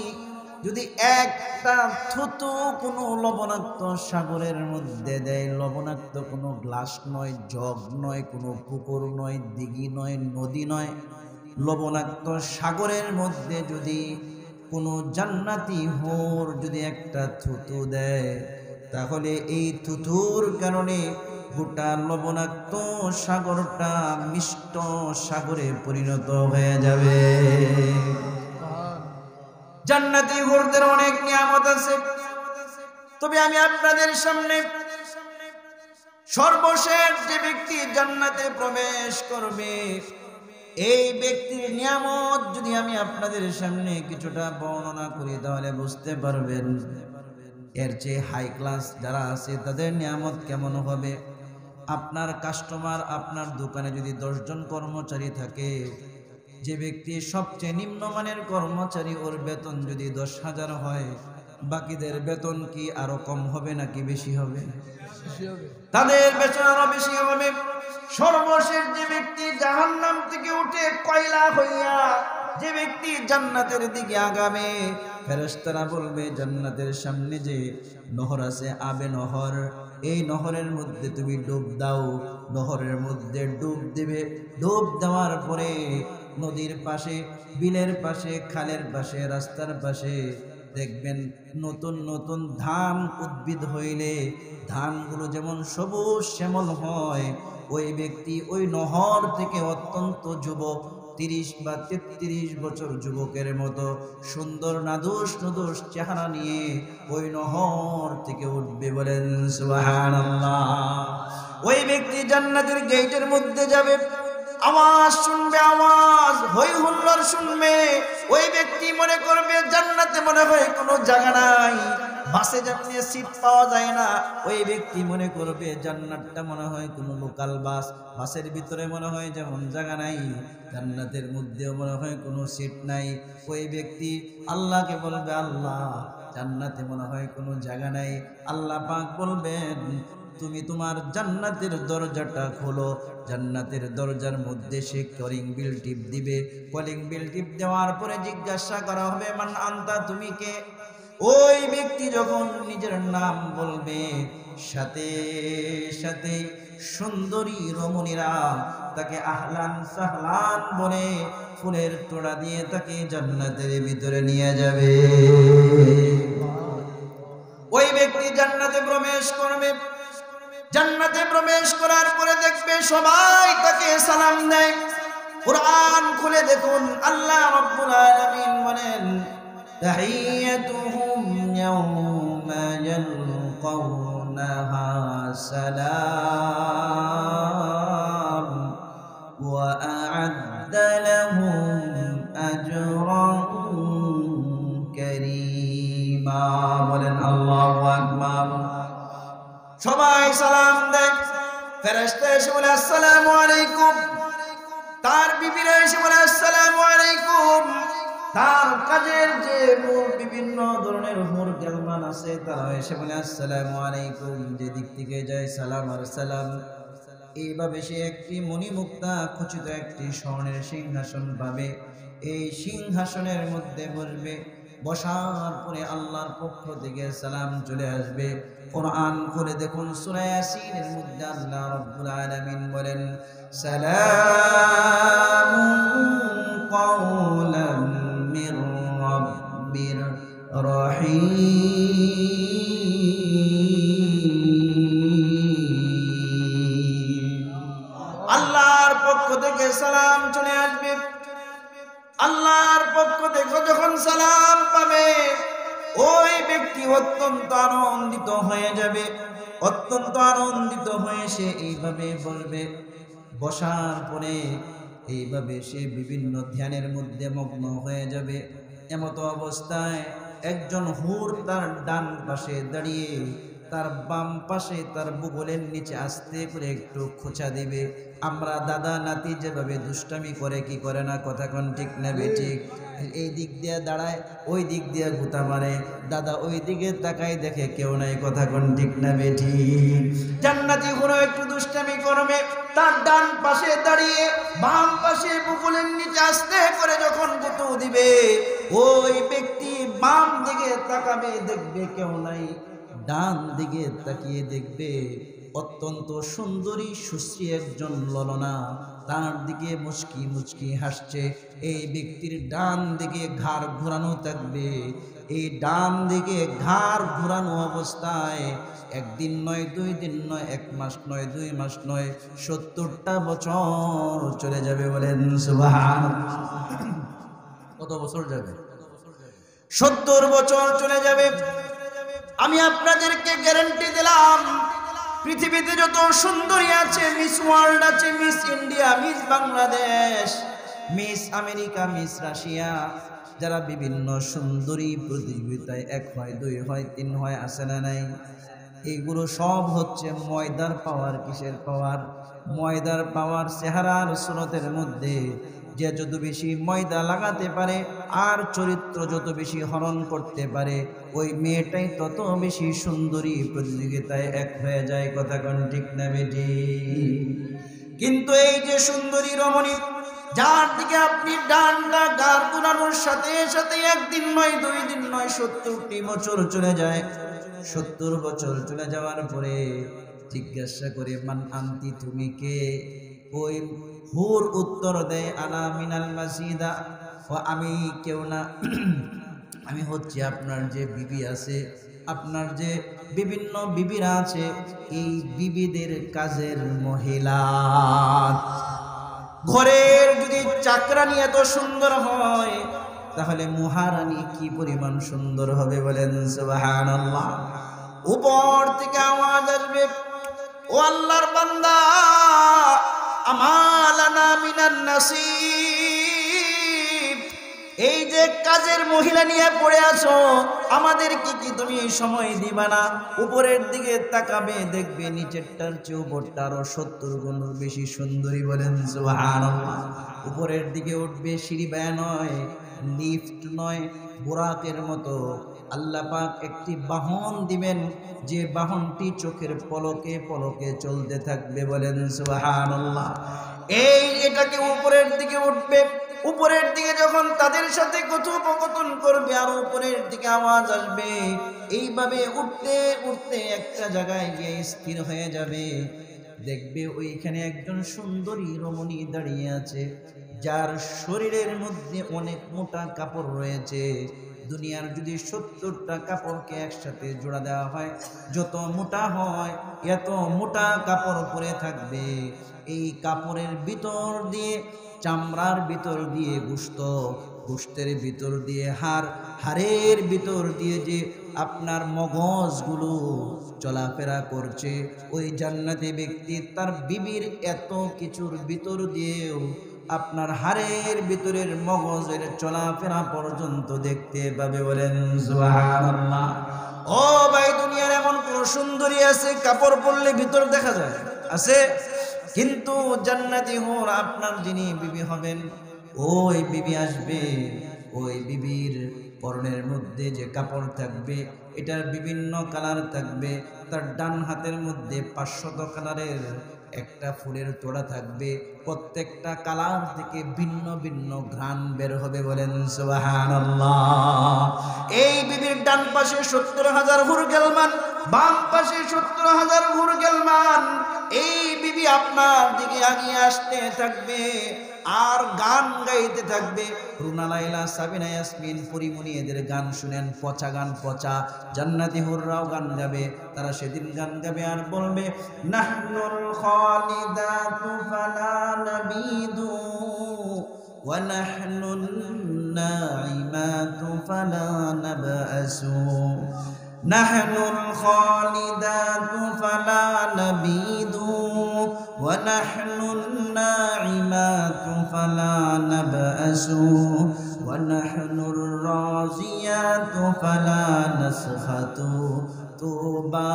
যদি একটা থুতু কোনো লবণাক্ত সাগরের মধ্যে দেয়, লবণাক্ত কোনো গ্লাস নয়, জগ নয়, কোনো পুকুর নয়, দিঘি নয়, নদী নয়, লবণাক্ত সাগরের মধ্যে যদি কোনো জান্নাতি হোর যদি একটা থুতু দেয়, তাহলে এই থুতুর কারণে গোটা লবণাক্ত সাগরটা মিষ্ট সাগরে পরিণত হয়ে যাবে। জান্নাতি হুরদের অনেক নিয়ামত আছে, তবে আমি আপনাদের সামনে সর্বশেষ যে ব্যক্তি জান্নাতে প্রবেশ করবে, এই ব্যক্তির নিয়ামত যদি আমি আপনাদের সামনে কিছুটা বর্ণনা করি, তাহলে বুঝতে পারবেন এর চেয়ে হাই ক্লাস যারা আছে তাদের নিয়ামত কেমন হবে। আপনার কাস্টমার, আপনার দোকানে যদি 10 জন কর্মচারী থাকে, যে ব্যক্তি সবচেয়ে নিম্নমানের কর্মচারী, ওর বেতন যদি 10,000 হয়, বাকিদের বেতন কি আরো কম হবে নাকি বেশি হবে? তাদের বেতন আরো বেশি হবে। সর্বশেষ যে ব্যক্তি জাহান্নাম থেকে উঠে কয়লা হইয়া যে ব্যক্তি জান্নাতের দিকে আগাবে, ফেরেশতারা বলবে জান্নাতের সামনে যে নহর আছে, আবে নহর, এই নহরের মধ্যে তুমি ডুব দাও। নহরের মধ্যে ডুব দেবে। ডুব দেওয়ার পরে নদীর পাশে, বিলের পাশে, খালের পাশে, রাস্তার পাশে দেখবেন নতুন নতুন ধান উদ্ভিদ হইলে ধানগুলো যেমন সবুজ শ্যামল হয়, ওই ব্যক্তি ওই নহর থেকে অত্যন্ত যুবক, 30 বা 33 বছর যুবকের মতো সুন্দর নাদুস নুদুস চেহারা নিয়ে ওই নহর থেকে উঠবে। বলেন সুবহানাল্লাহ। ওই ব্যক্তি জান্নাতের গেটের মধ্যে যাবে, আওয়াজ শুনবে, আওয়াজ হই হুল্লোড় শুনবে। ওই ব্যক্তি মনে করবে জান্নাতে মনে হয় কোনো জায়গা নাই, বাসে যেমন সিট পাওয়া যায় না, ওই ব্যক্তি মনে করবে জান্নাতটা মনে হয় কোনো লোকাল বাস, বাসের ভিতরে মনে হয় যেমন জায়গা নাই, জান্নাতের মধ্যেও মনে হয় কোনো সিট নাই। ওই ব্যক্তি আল্লাহকে বলবে, আল্লাহ জান্নাতে মনে হয় কোনো জায়গা নাই। আল্লাহ পাক বলবেন, তুমি তোমার জান্নাতের দরজাটা খোলো। জান্নাতের দরজার মধ্যে সে কলিং বিল টিপ দিবে। কলিং বিল টিপ দেওয়ার পরে জিজ্ঞাসা করা হবে, মান আনতা, তুমি কে? ওই ব্যক্তি যখন নিজের নাম বলবে, সাথে সাথে সুন্দরী রমণীরা তাকে আহলান সাহলান বলে ফুলের তোড়া দিয়ে তাকে জান্নাতের ভিতরে নিয়ে যাবে। ওই ব্যক্তি জান্নাতে প্রবেশ করবে। জান্নাতে প্রবেশ করার পরে দেখবে সবাই তাকে সালাম দেয়। কুরআন খুলে দেখুন, আল্লাহ রাব্বুল আলামিন বলেন, তাহিয়াতুহুম ইয়াওমা ইয়ালকাউনাহা সালাম ওয়া আ'আদ্দা লাহুম আজরান কারীমা। বলেন আল্লাহু আকবার। সবাই সালাম দেয়। ফেরেশতা এসে বলে আসসালামু আলাইকুম, তার বিবিরা এসে বলে আসসালামু আলাইকুম, তার কাজের যে বিভিন্ন ধরনের হুর গেলমান আছে তারা এসে বলে আসসালামু আলাইকুম, যে দিক থেকে যায় সালাম আর সালাম। এইভাবে সে একটি মণিমুক্তা খচিত একটি স্বর্ণের সিংহাসন পাবে। এই সিংহাসনের মধ্যে বসবে। বসার পরে আল্লাহর পক্ষ থেকে সালাম চলে আসবে। কুরআন করে দেখুন, সূরা ইয়াসিনের মধ্যে আল্লাহ রাব্বুল আলামিন বলেন, সালামুন কাওলাম মির রাব্বির রহিম। আল্লাহর পক্ষ থেকে সালাম চলে আসবে। আল্লাহর পক্ষ থেকে যখন সালাম পাবে, ওই ব্যক্তি অত্যন্ত আনন্দিত হয়ে যাবে। অত্যন্ত আনন্দিত হয়ে সে এইভাবে বলবে। বসার পরে এইভাবে সে বিভিন্ন ধ্যানের মধ্যে মগ্ন হয়ে যাবে। এমতো অবস্থায় একজন হুর তার ডান পাশে দাঁড়িয়ে তার বাম পাশে তার বুগলের নিচে আস্তে করে একটু খোঁচা দিবে। আমরা দাদা নাতি যেভাবে দুষ্টামি করে, কি করে না, কথা কোন ঠিক না বেঠিক? এই দিক দিয়ে দাঁড়ায়, ওই দিক দিয়ে গুতা মারে, দাদা ওই দিকে তাকায় দেখে কেউ নাই, কথা কোন ঠিক না বেঠিক? জান্নাতি হুর একটু দুষ্টামি করবে, তার ডান পাশে দাঁড়িয়ে বাম পাশে বুকুলের নিচে আস্তে করে যখন গুঁতো দিবে, ওই ব্যক্তি বাম দিকে তাকাবে, দেখবে কেউ নাই। ডান দিকে তাকিয়ে দেখবে অত্যন্ত সুন্দরী সুশ্রী একজন ললনা তার দিকে মুচকি মুচকি হাসছে। এই ব্যক্তির ডান দিকে ঘাড় ঘোরানো থাকবে। এই ডান দিকে ঘাড় ঘোরানো অবস্থায় একদিন নয়, 2 দিন নয়, 1 মাস নয়, 2 মাস নয়, 70টা বছর চলে যাবে। বলেন সুবহানাল্লাহ। কত বছর যাবে? 70 বছর চলে যাবে। আমি আপনাদেরকে গ্যারান্টি দিলাম, পৃথিবীতে যত সুন্দরী আছে, মিস ওয়ার্ল্ড আছে, miss India, miss Bangladesh, miss America, miss Russia, যারা বিভিন্ন সুন্দরী প্রতিযোগিতায় 1 হয়, 2 হয়, 3 হয়, আসে না নাই? এইগুলো সব হচ্ছে ময়দার পাওয়ার। কিসের পাওয়ার? ময়দার পাওয়ার। চেহারার সুরতের মধ্যে যে যত বেশি ময়দা লাগাতে পারে আর চরিত্র যত বেশি হরণ করতে পারে ওই মেয়েটাই তত বেশি সুন্দরী প্রতিযোগিতায় এক হয়ে যায়। কথা কোন ঠিক না বেটি? কিন্তু এই যে সুন্দরী রমণী যার দিকে আপনি ডানটা গার দুলানোর সাথে সাথে একদিন নয় 2 দিন নয় 70টি বছর চলে যায়। 70 বছর চলে যাওয়ার পরে জিজ্ঞাসা করে মান আনতি, তুমি কে? ওই হুর উত্তর দেয় আনা মিনাল মাসিদা, ও আমি কেউ না, আমি হচ্ছে আপনার যে বিবি আছে, আপনার যে বিভিন্ন বিবিরা আছে, এই বিবিদের কাজের মহিলা। ঘরের যদি চাকরানি এত সুন্দর হয় তাহলে মহারানী কি পরিমাণ সুন্দর হবে বলেন সুবহানাল্লাহ। উপর থেকে আওয়াজ আসবে, ও আল্লাহর বান্দা, আমালানা মিনান নাসিব, এই যে কাজের মহিলা নিয়ে পড়ে আছো, আমাদের কি তুমি সময় দিবা না? উপরের দিকে তাকাবে, দেখবে নিচেরটার চেয়ে উপরটা আরো 70 গুণ বেশি সুন্দরী বলেন সুবহানাল্লাহ। উপরের দিকে উঠবে, সিঁড়ি বেয়া নয়, লিফট নয়, বুরাকের মতো আল্লাহ পাক একটি বাহন দিবেন, যে বাহনটি চোখের পলকে পলকে চলতে থাকবে বলেন সুবহানাল্লাহ। এটাকে উপরের দিকে উঠবে, উপরের দিকে যখন তাদের সাথে কথোপকথন করবে আর উপরের দিকে আওয়াজ আসবে, এইভাবে উঠতে উঠতে একটা জায়গায় গিয়ে স্থির হয়ে যাবে। দেখবে ওইখানে একজন সুন্দরী রমণী দাঁড়িয়ে আছে, যার শরীরের মধ্যে অনেক মোটা কাপড় রয়েছে। দুনিয়ার যদি 70টা কাপড়কে একসাথে জোড়া দেওয়া হয়, যত মোটা হয় এত মোটা কাপড় পরে থাকবে। এই কাপড়ের ভিতর দিয়ে, চামড়ার ভিতর দিয়ে গোশত, গোশতের ভিতর দিয়ে হাড়, হাড়ের ভিতর দিয়ে যে আপনার মগজগুলো চলাফেরা করছে, ওই জান্নাতি ব্যক্তি তার বিবির এত কিছুর ভিতর দিয়েও আপনার হাড়ের ভিতরের মগজের চলাফেরা পর্যন্ত দেখতে পাবে বলেন সুবহানাল্লাহ। ও ভাই, দুনিয়ার এমন কোন সুন্দরী আছে কাপড় পরলে ভিতর দেখা যায়? আছে? কিন্তু জান্নাতি হুর আপনার যিনি বিবি হবেন, ওই বিবি আসবে, ওই বিবির পরনের মধ্যে যে কাপড় থাকবে এটার বিভিন্ন কালার থাকবে। তার ডান হাতের মধ্যে 500 কালারের একটা ফুলের তোড়া থাকবে, প্রত্যেকটা কালার থেকে ভিন্ন ভিন্ন ঘ্রাণ বের হবে বলেন সুবহানাল্লাহ। এই বিবির ডান পাশে 70,000 হুর গেলমান, বাম পাশে 70,000 হুর গেলমান। এই বিবি আপনার দিকে এগিয়ে আসতে থাকবে আর গান গাইতে থাকবে। রুনা লাইলা, সাবিনা ইয়াসমিন, পরিমণি এদের গান শুনেন, পচা গান পচা। জান্নাতি হুররাও গান গাবে, তারা সেদিন গান গাবে আর বলবে, নাহনুল খালিদাতু ফালা নাবিদু ওয়া নাহনুন নাইমাতু ফালা নাবআসু, নাহনুল খালিদাতু ফালা নাবিদু ওয়া নাহনুন নাইমাতু ফালা নাবআসু ওয়া নাহনুর রাজিয়াতু ফালা নাসখাতু তুবা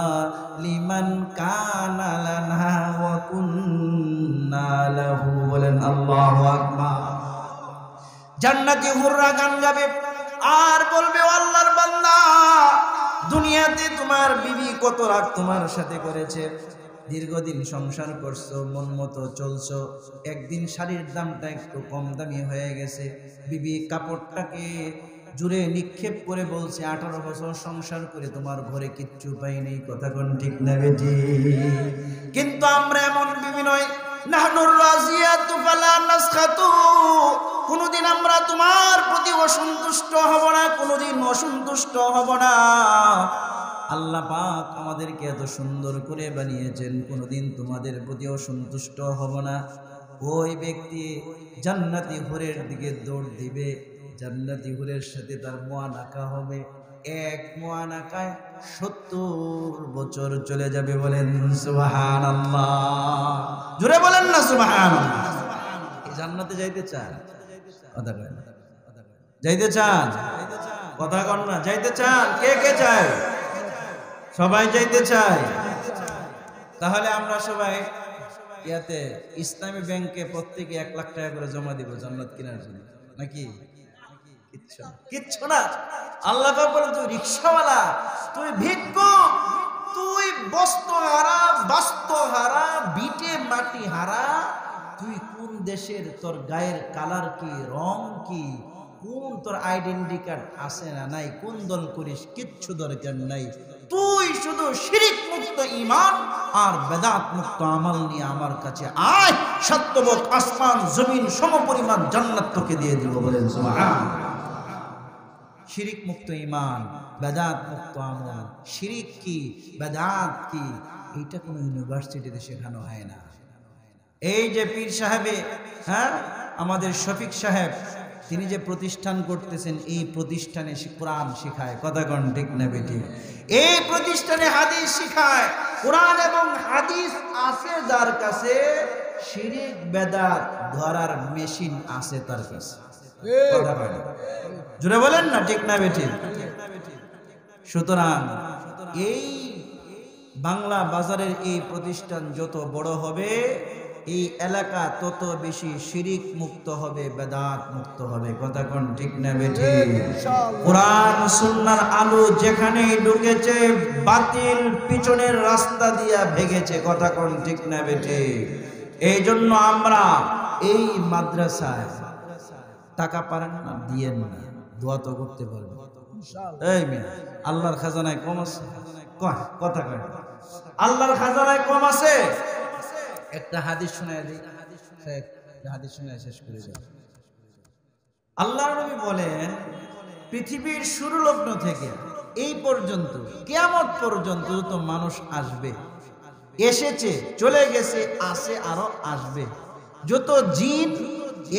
লিমান কানা লানা ওয়া কুন্না লাহু। বলেন আল্লাহু আকবার। জান্নাতি হুররা গান গাবে আর বলবে, আল্লাহর বান্দা, দুনিয়াতে তোমার বিবি কত রাগ তোমার সাথে করেছে, দীর্ঘদিন সংসার করছো, মন মতো চলছো, একদিন শাড়ির দামটা একটু কম দামি হয়ে গেছে, বিবি কাপড়টাকে জুড়ে নিক্ষেপ করে বলছে, 18 বছর সংসার করে তোমার ঘরে কিচ্ছু পাই নেই। কথা কোন ঠিক না বেটি? কিন্তু আমরা এমন বিবি নয়, নাহনুর রাজিয়াতু ফালা নাসখাতু, কোনদিন আমরা তোমার প্রতি অসন্তুষ্ট হব না, কোনদিন অসন্তুষ্ট হব না। আল্লাহ পাক আমাদেরকে এত সুন্দর করে বানিয়েছেন, কোনদিন তোমাদের প্রতি অসন্তুষ্ট হব না। ওই ব্যক্তি জান্নাতি হুরের দিকে দৌড় দিবে, জান্নাতি হুরের সাথে তার মুআনাকা হবে। এক মুআনাকায় 70 বছর চলে যাবে। বলেন সুবহানাল্লাহ। জোরে বলেন না সুবহানাল্লাহ। এই জান্নাতে যাইতে চান? কথা কয় না। যাইতে চান? কথা কন না। যাইতে চান? কে কে চায়? সবাই যাইতে চায়। তাহলে আমরা সবাই ইয়াতে ইসলামী ব্যাংকে প্রত্যেকে 1 লাখ টাকা করে জমা দিব জান্নাত কেনার জন্য, নাকি? কিচ্ছু না। আল্লাহ পাক বলেন তুই রিকশাওয়ালা, তুই ভিক্ষুক, তুই বস্ত্রহারা, বাস্তুহারা, ভিটে মাটি হারা, তুই কোন দেশের, তোর গায়ের কালার কি, রং কি, কোন তোর আইডেন্টি কার্ড আছে না নাই, কোন দল করিস, কিচ্ছু দরকার নাই। তুই শুধু শিরিক মুক্ত ঈমান আর বেদাত মুক্ত আমল নিয়ে আমার কাছে আয়, সত্যবক আসমান জমিন সমপরিমাণ জান্নাত তোকে দিয়ে দিব। বলেন সুবহানাল্লাহ। শিরিক মুক্ত ঈমান, বেদাত মুক্ত আমল। শিরিক কি, বেদাত কি, এইটা কোনো ইউনিভার্সিটিতে শেখানো হয় না। এই যে পীর সাহেবে, আমাদের শফিক সাহেব, তিনি যে প্রতিষ্ঠান করতেছেন, এই প্রতিষ্ঠানে কোরআন শিখায়, কথা কোন ঠিক না বেটি? এই প্রতিষ্ঠানে হাদিস শিখায়, কোরআন এবং হাদিস আছে যার কাছে, শিরিক বেদাত ধরার মেশিন আছে তার কাছে। কথা বলেন, জোরে বলেন না ঠিক না বেটি? সুতরাং এই বাংলা বাজারের এই প্রতিষ্ঠান যত বড় হবে, এই এলাকা তত বেশি শিরিক মুক্ত হবে, বেদাত মুক্ত হবে। কথা কোন ঠিক না বেটি? কোরআন সুন্নাহর আলো যেখানে ঢুকেছে, বাতিল পিছনের রাস্তা দিয়া ভেগেছে। কথা কোন ঠিক না বেটি? এই জন্য আমরা এই মাদ্রাসায় টাকা পারেন না, দিয়েন না, দোয়া তো করতে পারবেন। এই মেয়ে, আল্লাহর খাজানায় কম আছে? কথা কয়, আল্লাহর খাজানায় কম আছে? একটা হাদিস শোনায় দিই, হাদিস শোনায় শেষ করে যাও। আল্লাহর নবী বলেন, পৃথিবীর শুরু লগ্ন থেকে এই পর্যন্ত, কিয়ামত পর্যন্ত যত মানুষ আসবে, এসেছে, চলে গেছে, আছে, আরো আসবে, যত জিন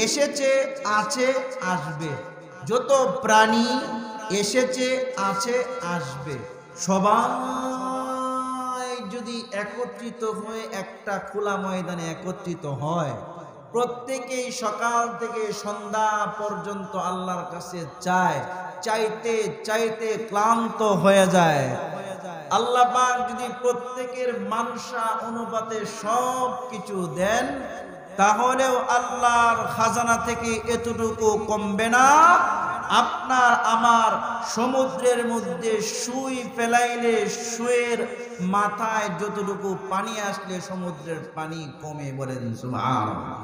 এসেছে, আছে, আসবে, যত প্রাণী এসেছে, আছে, আসবে, সবাই যদি একত্রিত হয়ে একটা খোলা ময়দানে একত্রিত হয়, প্রত্যেকেই সকাল থেকে সন্ধ্যা পর্যন্ত আল্লাহর কাছে চায়, চাইতে চাইতে ক্লান্ত হয়ে যায়। আল্লাহ পাক যদি প্রত্যেকের মানসা অনুপাতে সব কিছু দেন, তাহলেও আল্লাহর খাজানা থেকে এতটুকু কমবে না। আপনার আমার সমুদ্রের মধ্যে সুই ফেলাইলে সুয়ের মাথায় যতটুকু পানি আসলে সমুদ্রের পানি কমে। বলেন সুবহানাল্লাহ।